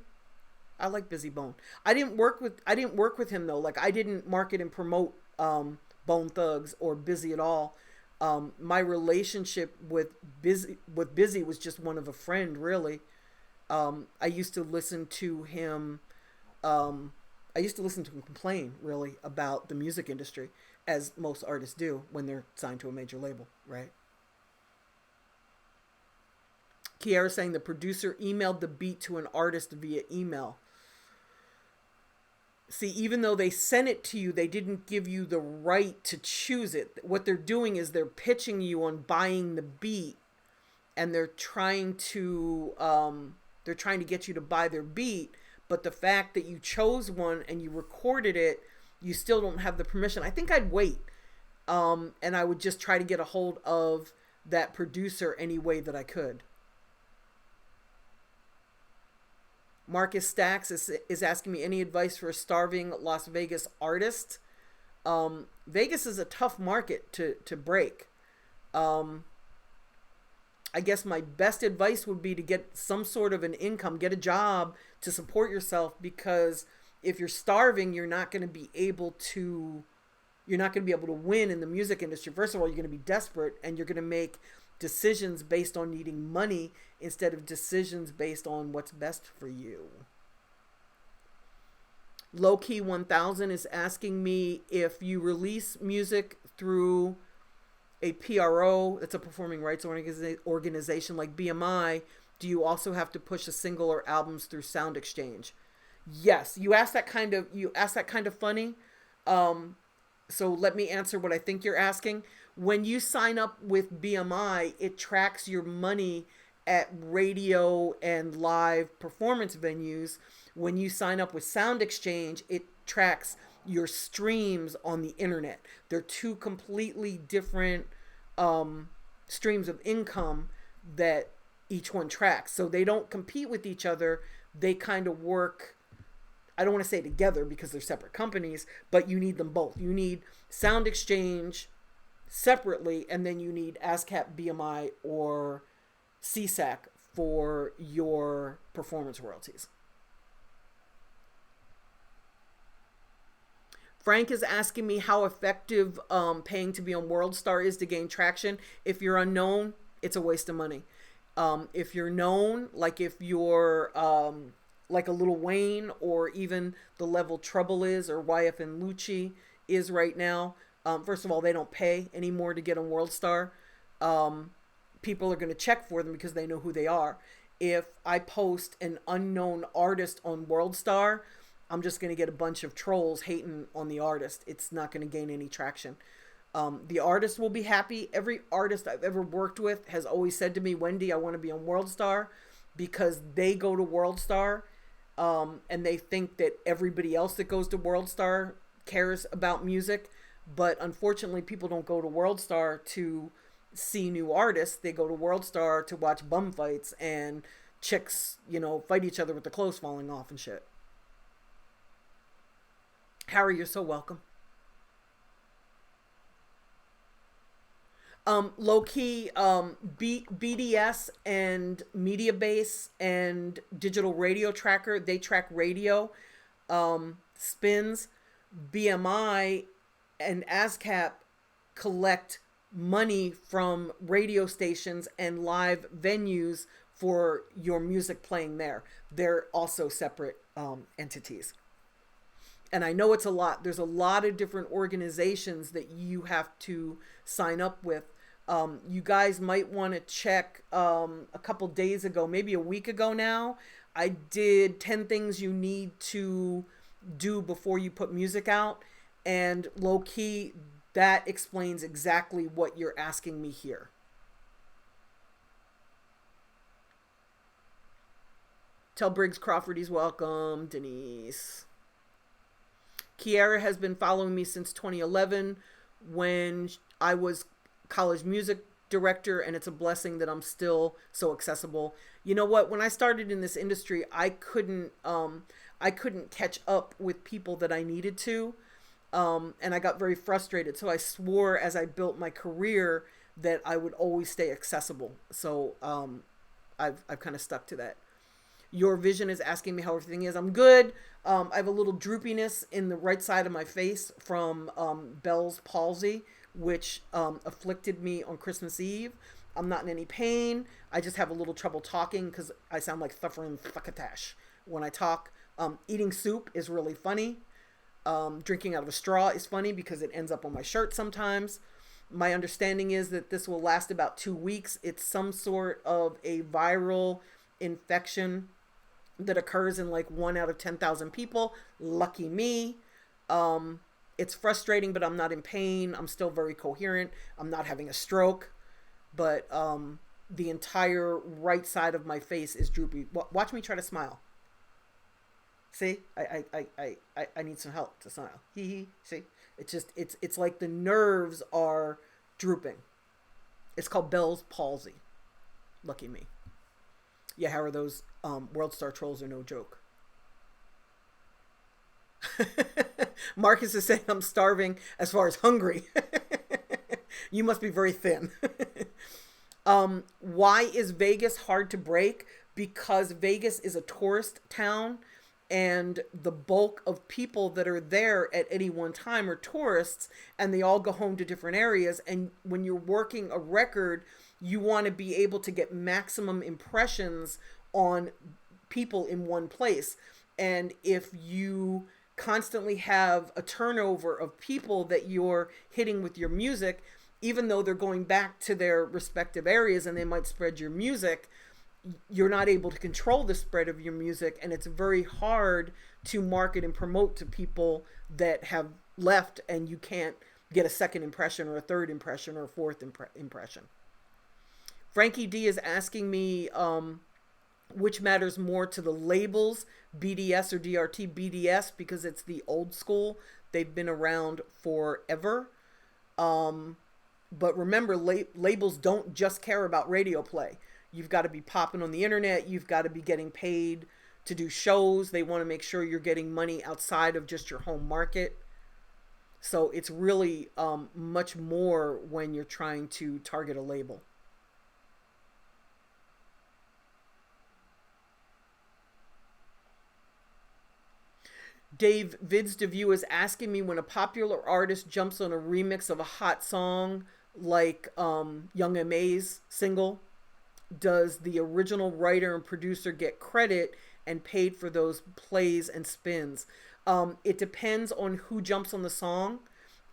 I like Busy Bone. I didn't work with him though. Like I didn't market and promote Bone Thugs or Busy at all. My relationship with Busy was just one of a friend, really. I used to listen to him. I used to listen to him complain really about the music industry, as most artists do when they're signed to a major label, right? Kiara saying the producer emailed the beat to an artist via email. See, even though they sent it to you, they didn't give you the right to choose it. What they're doing is they're pitching you on buying the beat, and they're trying to get you to buy their beat. But the fact that you chose one and you recorded it, you still don't have the permission. I think I'd wait, and I would just try to get a hold of that producer any way that I could. Marcus Stacks is asking me any advice for a starving Las Vegas artist. Vegas is a tough market to break. I guess my best advice would be to get some sort of an income, get a job to support yourself, because if you're starving, you're not going to be able to win in the music industry. First of all, you're going to be desperate, and you're going to make decisions based on needing money instead of decisions based on what's best for you. Lowkey 1000 is asking me, if you release music through a PRO, that's a performing rights organization like BMI, do you also have to push a single or albums through SoundExchange? Yes, you asked that kind of funny. So let me answer what I think you're asking. When you sign up with BMI, it tracks your money at radio and live performance venues. When you sign up with SoundExchange, it tracks your streams on the internet. They're two completely different streams of income that each one tracks. So they don't compete with each other. They kind of work, I don't want to say together because they're separate companies, but you need them both. You need SoundExchange separately, and then you need ASCAP, BMI, or CSAC for your performance royalties. Frank is asking me how effective paying to be on WorldStar is to gain traction. If you're unknown, it's a waste of money. If you're known, like if you're like a Lil Wayne, or even the level Trouble is, or YF and Lucci is right now, first of all, they don't pay anymore to get on WorldStar. People are going to check for them because they know who they are. If I post an unknown artist on WorldStar, I'm just going to get a bunch of trolls hating on the artist. It's not going to gain any traction. The artist will be happy. Every artist I've ever worked with has always said to me, Wendy, I want to be on WorldStar, because they go to WorldStar and they think that everybody else that goes to WorldStar cares about music. But unfortunately, people don't go to WorldStar to see new artists. They go to WorldStar to watch bum fights and chicks, fight each other with the clothes falling off and shit. Harry, you're so welcome. Low key, BDS and Mediabase and Digital Radio Tracker, they track radio spins. BMI and ASCAP collect money from radio stations and live venues for your music playing there. They're also separate entities. And I know it's a lot. There's a lot of different organizations that you have to sign up with. You guys might want to check a couple days ago, maybe a week ago now, I did 10 things you need to do before you put music out. And low key, that explains exactly what you're asking me here. Tell Briggs Crawford he's welcome. Denise. Kiara has been following me since 2011 when I was college music director, and it's a blessing that I'm still so accessible. You know what? When I started in this industry, I couldn't catch up with people that I needed to, and I got very frustrated. So I swore as I built my career that I would always stay accessible. So I've kind of stuck to that. Your Vision is asking me how everything is. I'm good. I have a little droopiness in the right side of my face from Bell's palsy, which afflicted me on Christmas Eve. I'm not in any pain. I just have a little trouble talking because I sound like suffering fuckatash when I talk. Eating soup is really funny. Drinking out of a straw is funny because it ends up on my shirt sometimes. My understanding is that this will last about 2 weeks. It's some sort of a viral infection that occurs in like 1 out of 10,000 people. Lucky me. It's frustrating, but I'm not in pain. I'm still very coherent. I'm not having a stroke, but the entire right side of my face is droopy. Watch me try to smile. See, I need some help to smile. See, it's like the nerves are drooping. It's called Bell's palsy. Lucky me. Yeah, how are those World Star Trolls are no joke. Marcus is saying I'm starving as far as hungry. You must be very thin. Why is Vegas hard to break? Because Vegas is a tourist town, and the bulk of people that are there at any one time are tourists, and they all go home to different areas. And when you're working a record, you want to be able to get maximum impressions on people in one place. And if you constantly have a turnover of people that you're hitting with your music, even though they're going back to their respective areas and they might spread your music, you're not able to control the spread of your music, and it's very hard to market and promote to people that have left, and you can't get a second impression or a third impression or a fourth impression. Frankie D is asking me which matters more to the labels, BDS or DRT. BDS because it's the old school. They've been around forever. But remember, labels don't just care about radio play. You've got to be popping on the internet. You've got to be getting paid to do shows. They want to make sure you're getting money outside of just your home market. So it's really much more when you're trying to target a label. Dave Vids DeView is asking me when a popular artist jumps on a remix of a hot song like Young M.A.'s single, does the original writer and producer get credit and paid for those plays and spins? It depends on who jumps on the song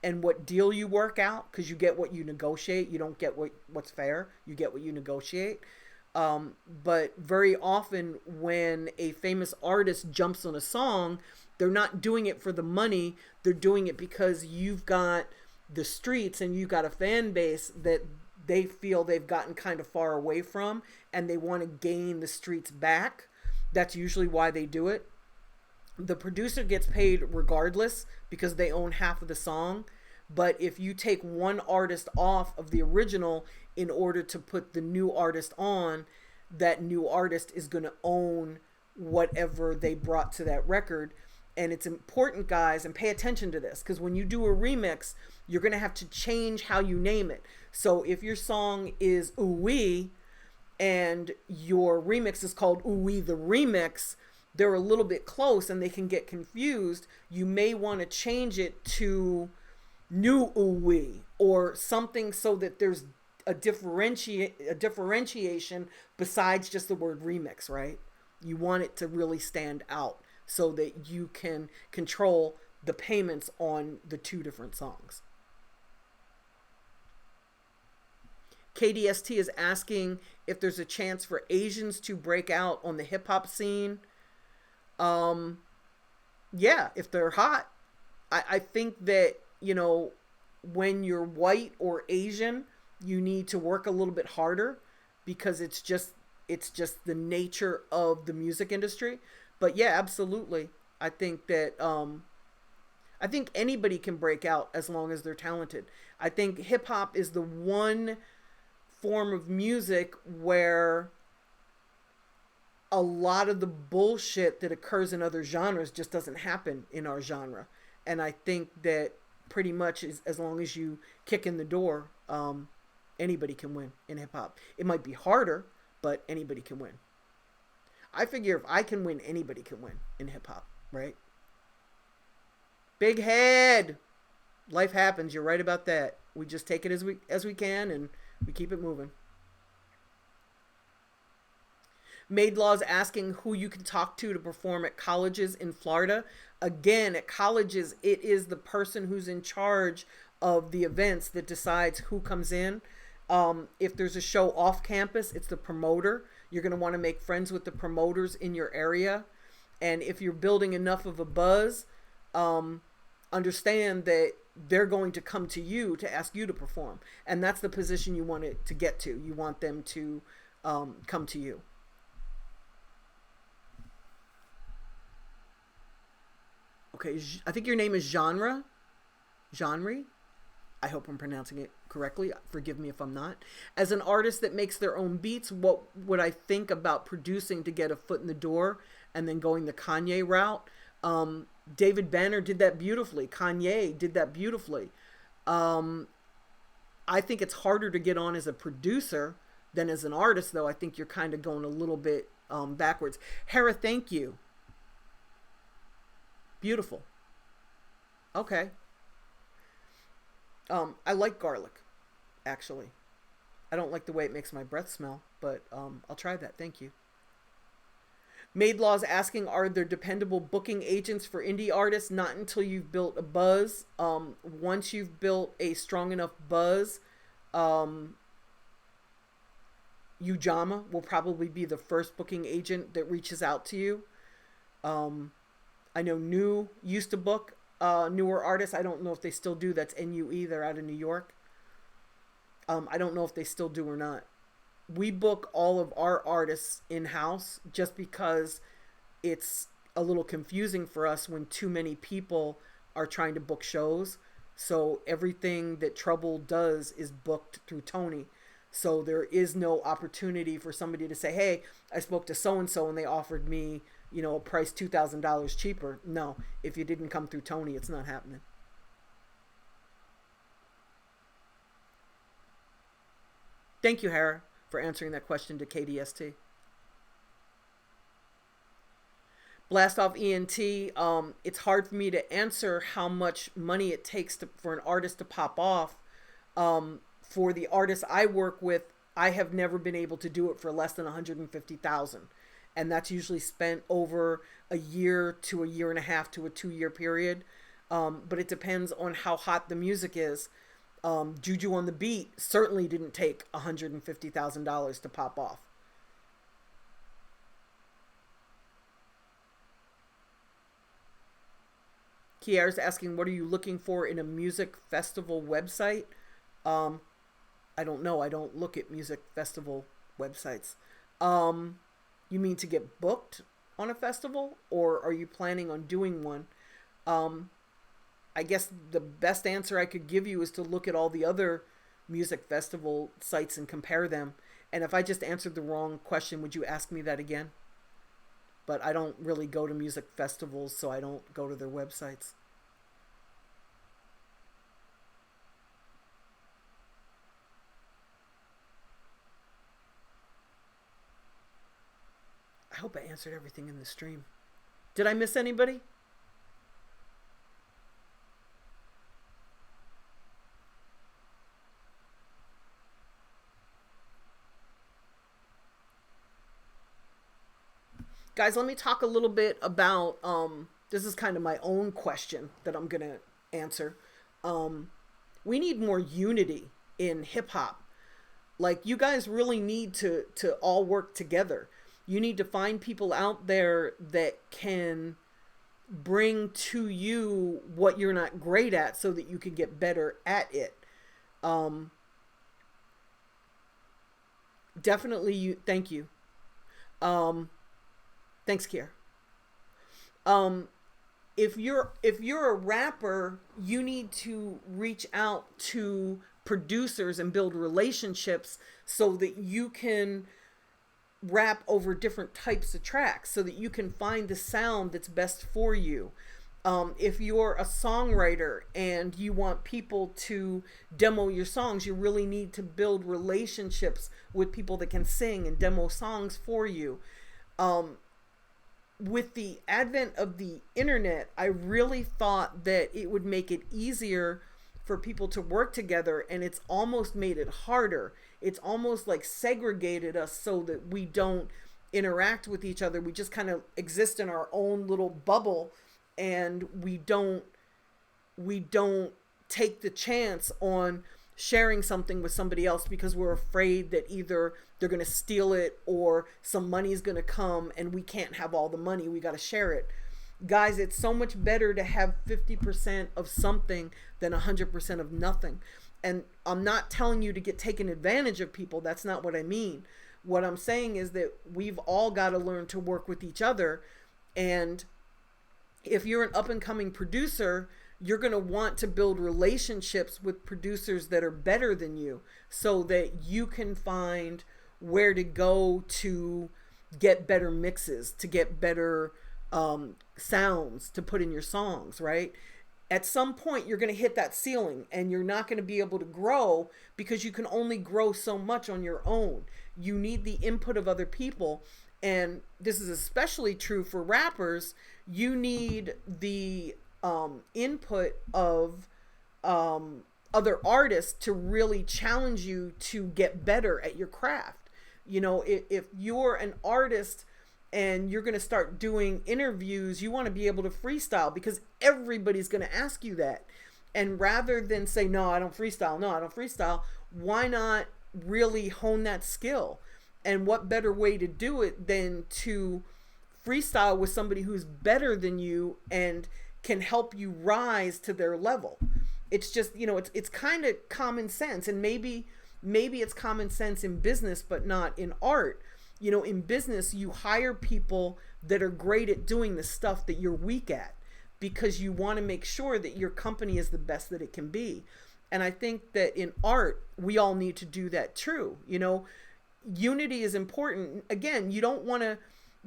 and what deal you work out, because you get what you negotiate. You don't get what's fair. You get what you negotiate. But very often when a famous artist jumps on a song, they're not doing it for the money. They're doing it because you've got the streets and you've got a fan base that they feel they've gotten kind of far away from, and they want to gain the streets back. That's usually why they do it. The producer gets paid regardless because they own half of the song. But if you take one artist off of the original in order to put the new artist on, that new artist is going to own whatever they brought to that record. And it's important, guys, and pay attention to this, because when you do a remix, you're going to have to change how you name it. So if your song is Ooh Wee and your remix is called Ooh Wee the Remix, they're a little bit close and they can get confused. You may want to change it to New Ooh Wee or something so that there's a differentiation besides just the word remix, right? You want it to really stand out so that you can control the payments on the two different songs. KDST is asking if there's a chance for Asians to break out on the hip hop scene. Yeah, if they're hot. I think that, when you're white or Asian, you need to work a little bit harder because it's just the nature of the music industry. But yeah, absolutely. I think that I think anybody can break out as long as they're talented. I think hip hop is the one form of music where a lot of the bullshit that occurs in other genres just doesn't happen in our genre. And I think that pretty much as long as you kick in the door, anybody can win in hip hop. It might be harder, but anybody can win. I figure if I can win, anybody can win in hip hop, right? Big head. Life happens. You're right about that. We just take it as we can, and we keep it moving. Maid Law's asking who you can talk to perform at colleges in Florida. Again, at colleges, it is the person who's in charge of the events that decides who comes in. If there's a show off campus, it's the promoter. You're going to want to make friends with the promoters in your area. And if you're building enough of a buzz, understand that they're going to come to you to ask you to perform. And that's the position you want it to get to. You want them to come to you. Okay, I think your name is Genre. I hope I'm pronouncing it correctly. Forgive me if I'm not. As an artist that makes their own beats, what would I think about producing to get a foot in the door and then going the Kanye route? David Banner did that beautifully. Kanye did that beautifully. I think it's harder to get on as a producer than as an artist, though. I think you're kind of going a little bit backwards. Hera, thank you. Beautiful. Okay. I like garlic, actually. I don't like the way it makes my breath smell, but I'll try that. Thank you. Maid Law's asking, are there dependable booking agents for indie artists? Not until you've built a buzz. Once you've built a strong enough buzz, Ujamaa will probably be the first booking agent that reaches out to you. I know New used to book newer artists. I don't know if they still do. That's NUE. They're out of New York. I don't know if they still do or not. We book all of our artists in-house just because it's a little confusing for us when too many people are trying to book shows. So everything that Trouble does is booked through Tony. So there is no opportunity for somebody to say, hey, I spoke to so-and-so and they offered me, a price $2,000 cheaper. No, if you didn't come through Tony, it's not happening. Thank you, Hera, for answering that question to KDST. Blast Off ENT, it's hard for me to answer how much money it takes for an artist to pop off. For the artists I work with, I have never been able to do it for less than $150,000. And that's usually spent over a year to a year and a half to a 2-year period. But it depends on how hot the music is. Juju on the Beat certainly didn't take $150,000 to pop off. Kiara's asking, what are you looking for in a music festival website? I don't know. I don't look at music festival websites. You mean to get booked on a festival, or are you planning on doing one? I guess the best answer I could give you is to look at all the other music festival sites and compare them. And if I just answered the wrong question, would you ask me that again? But I don't really go to music festivals, so I don't go to their websites. I hope I answered everything in the stream. Did I miss anybody? Guys, let me talk a little bit about this is kind of my own question that I'm going to answer. We need more unity in hip hop. Like, you guys really need to all work together. You need to find people out there that can bring to you what you're not great at so that you can get better at it. Definitely you. Thank you. Thanks, Kier. If you're a rapper, you need to reach out to producers and build relationships so that you can rap over different types of tracks, so that you can find the sound that's best for you. If you're a songwriter and you want people to demo your songs, you really need to build relationships with people that can sing and demo songs for you. With the advent of the internet, I really thought that it would make it easier for people to work together, and it's almost made it harder. It's almost like segregated us so that we don't interact with each other. We just kind of exist in our own little bubble, and we don't take the chance on sharing something with somebody else because we're afraid that either they're going to steal it or some money is going to come and we can't have all the money. We got to share it. Guys, it's so much better to have 50% of something than 100% of nothing. And I'm not telling you to get taken advantage of people. That's not what I mean. What I'm saying is that we've all got to learn to work with each other. And if you're an up and coming producer, you're going to want to build relationships with producers that are better than you so that you can find where to go to get better mixes, to get better sounds to put in your songs, right? At some point, you're going to hit that ceiling and you're not going to be able to grow because you can only grow so much on your own. You need the input of other people. And this is especially true for rappers. You need the input of other artists to really challenge you to get better at your craft. You know, if you're an artist and you're going to start doing interviews, you want to be able to freestyle because everybody's going to ask you that. And rather than say, no, I don't freestyle, why not really hone that skill? And what better way to do it than to freestyle with somebody who's better than you and can help you rise to their level? It's just, you know, it's kind of common sense. And maybe it's common sense in business, but not in art. You know, in business, you hire people that are great at doing the stuff that you're weak at because you want to make sure that your company is the best that it can be. And I think that in art, we all need to do that too. You know, unity is important. Again, you don't want to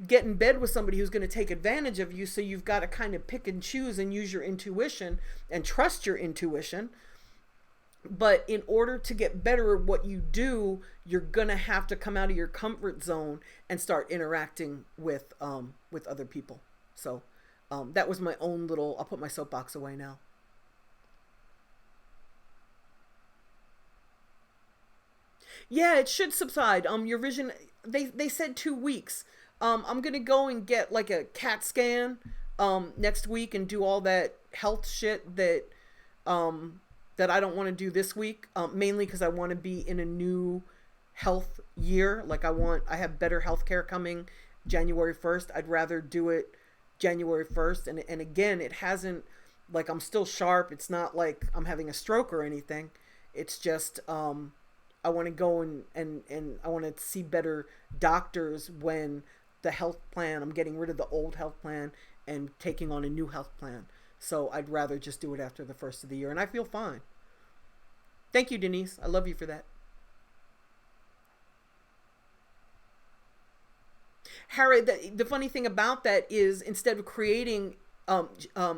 get in bed with somebody who's going to take advantage of you. So you've got to kind of pick and choose and use your intuition and trust your intuition. But in order to get better at what you do, you're going to have to come out of your comfort zone and start interacting with other people. So that was my own little, I'll put my soapbox away now. Yeah, it should subside. Your vision, they said 2 weeks. I'm going to go and get like a CAT scan next week and do all that health shit that I don't want to do this week, mainly because I want to be in a new health year. Like I have better health care coming January 1st. I'd rather do it January 1st. And again, it hasn't, like, I'm still sharp. It's not like I'm having a stroke or anything. It's just, I want to go and I want to see better doctors when the health plan, I'm getting rid of the old health plan and taking on a new health plan. So I'd rather just do it after the first of the year. And I feel fine. Thank you, Denise. I love you for that. Harry, the funny thing about that is instead of creating,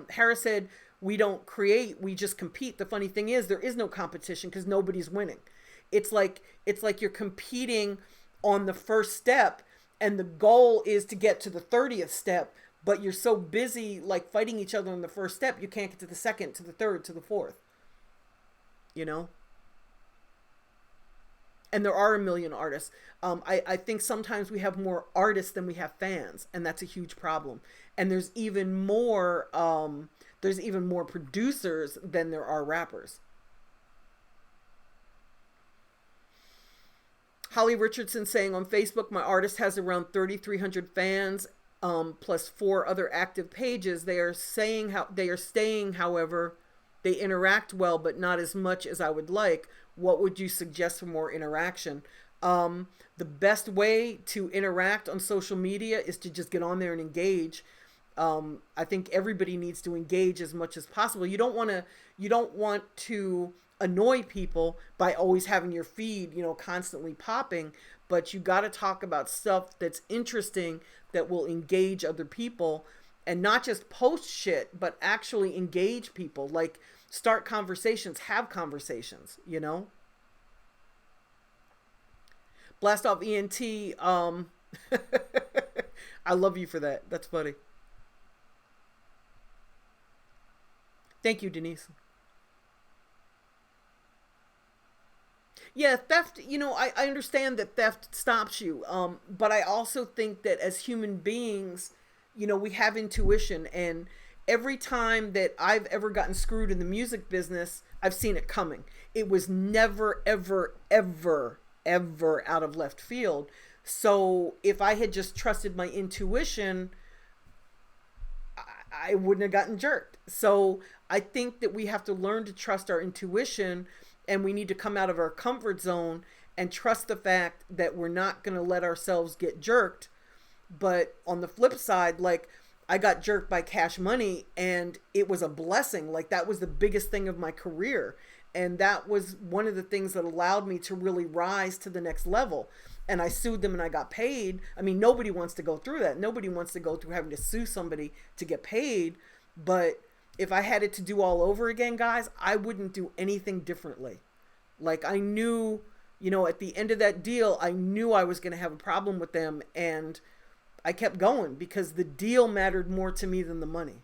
Harris said, we don't create, we just compete. The funny thing is there is no competition because nobody's winning. It's like you're competing on the first step and the goal is to get to the 30th step, but you're so busy like fighting each other on the first step, you can't get to the second, to the third, to the fourth, you know? And there are a million artists. I think sometimes we have more artists than we have fans, and that's a huge problem. And there's even more producers than there are rappers. Holly Richardson saying on Facebook, my artist has around 3,300 fans, plus 4 other active pages. They are staying, however, they interact well, but not as much as I would like. What would you suggest for more interaction? The best way to interact on social media is to just get on there and engage. I think everybody needs to engage as much as possible. You don't want to annoy people by always having your feed, constantly popping, but you got to talk about stuff that's interesting, that will engage other people, and not just post shit, but actually engage people. Like, start conversations, have conversations, Blast off ENT. I love you for that. That's funny. Thank you, Denise. Yeah, theft, I understand that theft stops you. But I also think that as human beings, we have intuition, and every time that I've ever gotten screwed in the music business, I've seen it coming. It was never, ever, ever, ever out of left field. So if I had just trusted my intuition, I wouldn't have gotten jerked. So I think that we have to learn to trust our intuition, and we need to come out of our comfort zone and trust the fact that we're not going to let ourselves get jerked. But on the flip side, like, I got jerked by Cash Money, and it was a blessing. Like, that was the biggest thing of my career. And that was one of the things that allowed me to really rise to the next level. And I sued them and I got paid. I mean, nobody wants to go through that. Nobody wants to go through having to sue somebody to get paid. But if I had it to do all over again, guys, I wouldn't do anything differently. Like, I knew, at the end of that deal, I knew I was going to have a problem with them, and I kept going because the deal mattered more to me than the money.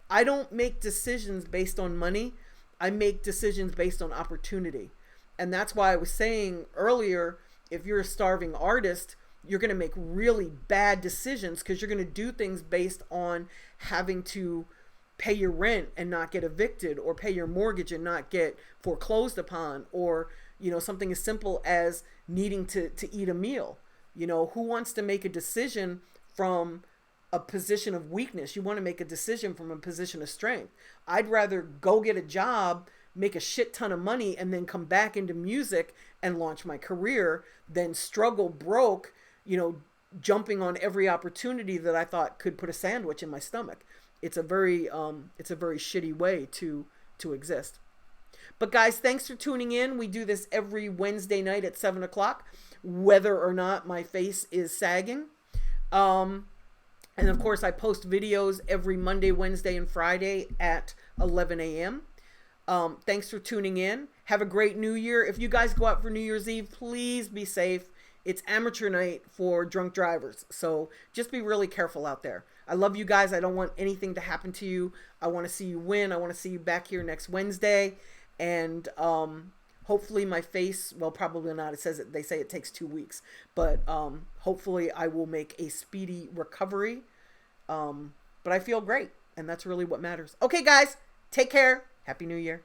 I don't make decisions based on money. I make decisions based on opportunity. And that's why I was saying earlier, if you're a starving artist, you're going to make really bad decisions, because you're going to do things based on having to pay your rent and not get evicted, or pay your mortgage and not get foreclosed upon, or, something as simple as needing to eat a meal. Who wants to make a decision from a position of weakness? You want to make a decision from a position of strength. I'd rather go get a job, make a shit ton of money, and then come back into music and launch my career than struggle broke, jumping on every opportunity that I thought could put a sandwich in my stomach. It's a very shitty way to exist. But guys, thanks for tuning in. We do this every Wednesday night at 7:00, whether or not my face is sagging. And of course, I post videos every Monday, Wednesday, and Friday at 11 a.m. Thanks for tuning in. Have a great New Year. If you guys go out for New Year's Eve, please be safe. It's amateur night for drunk drivers. So just be really careful out there. I love you guys. I don't want anything to happen to you. I want to see you win. I want to see you back here next Wednesday. And hopefully my face, well, probably not. They say it takes 2 weeks. But hopefully I will make a speedy recovery. But I feel great. And that's really what matters. Okay, guys. Take care. Happy New Year.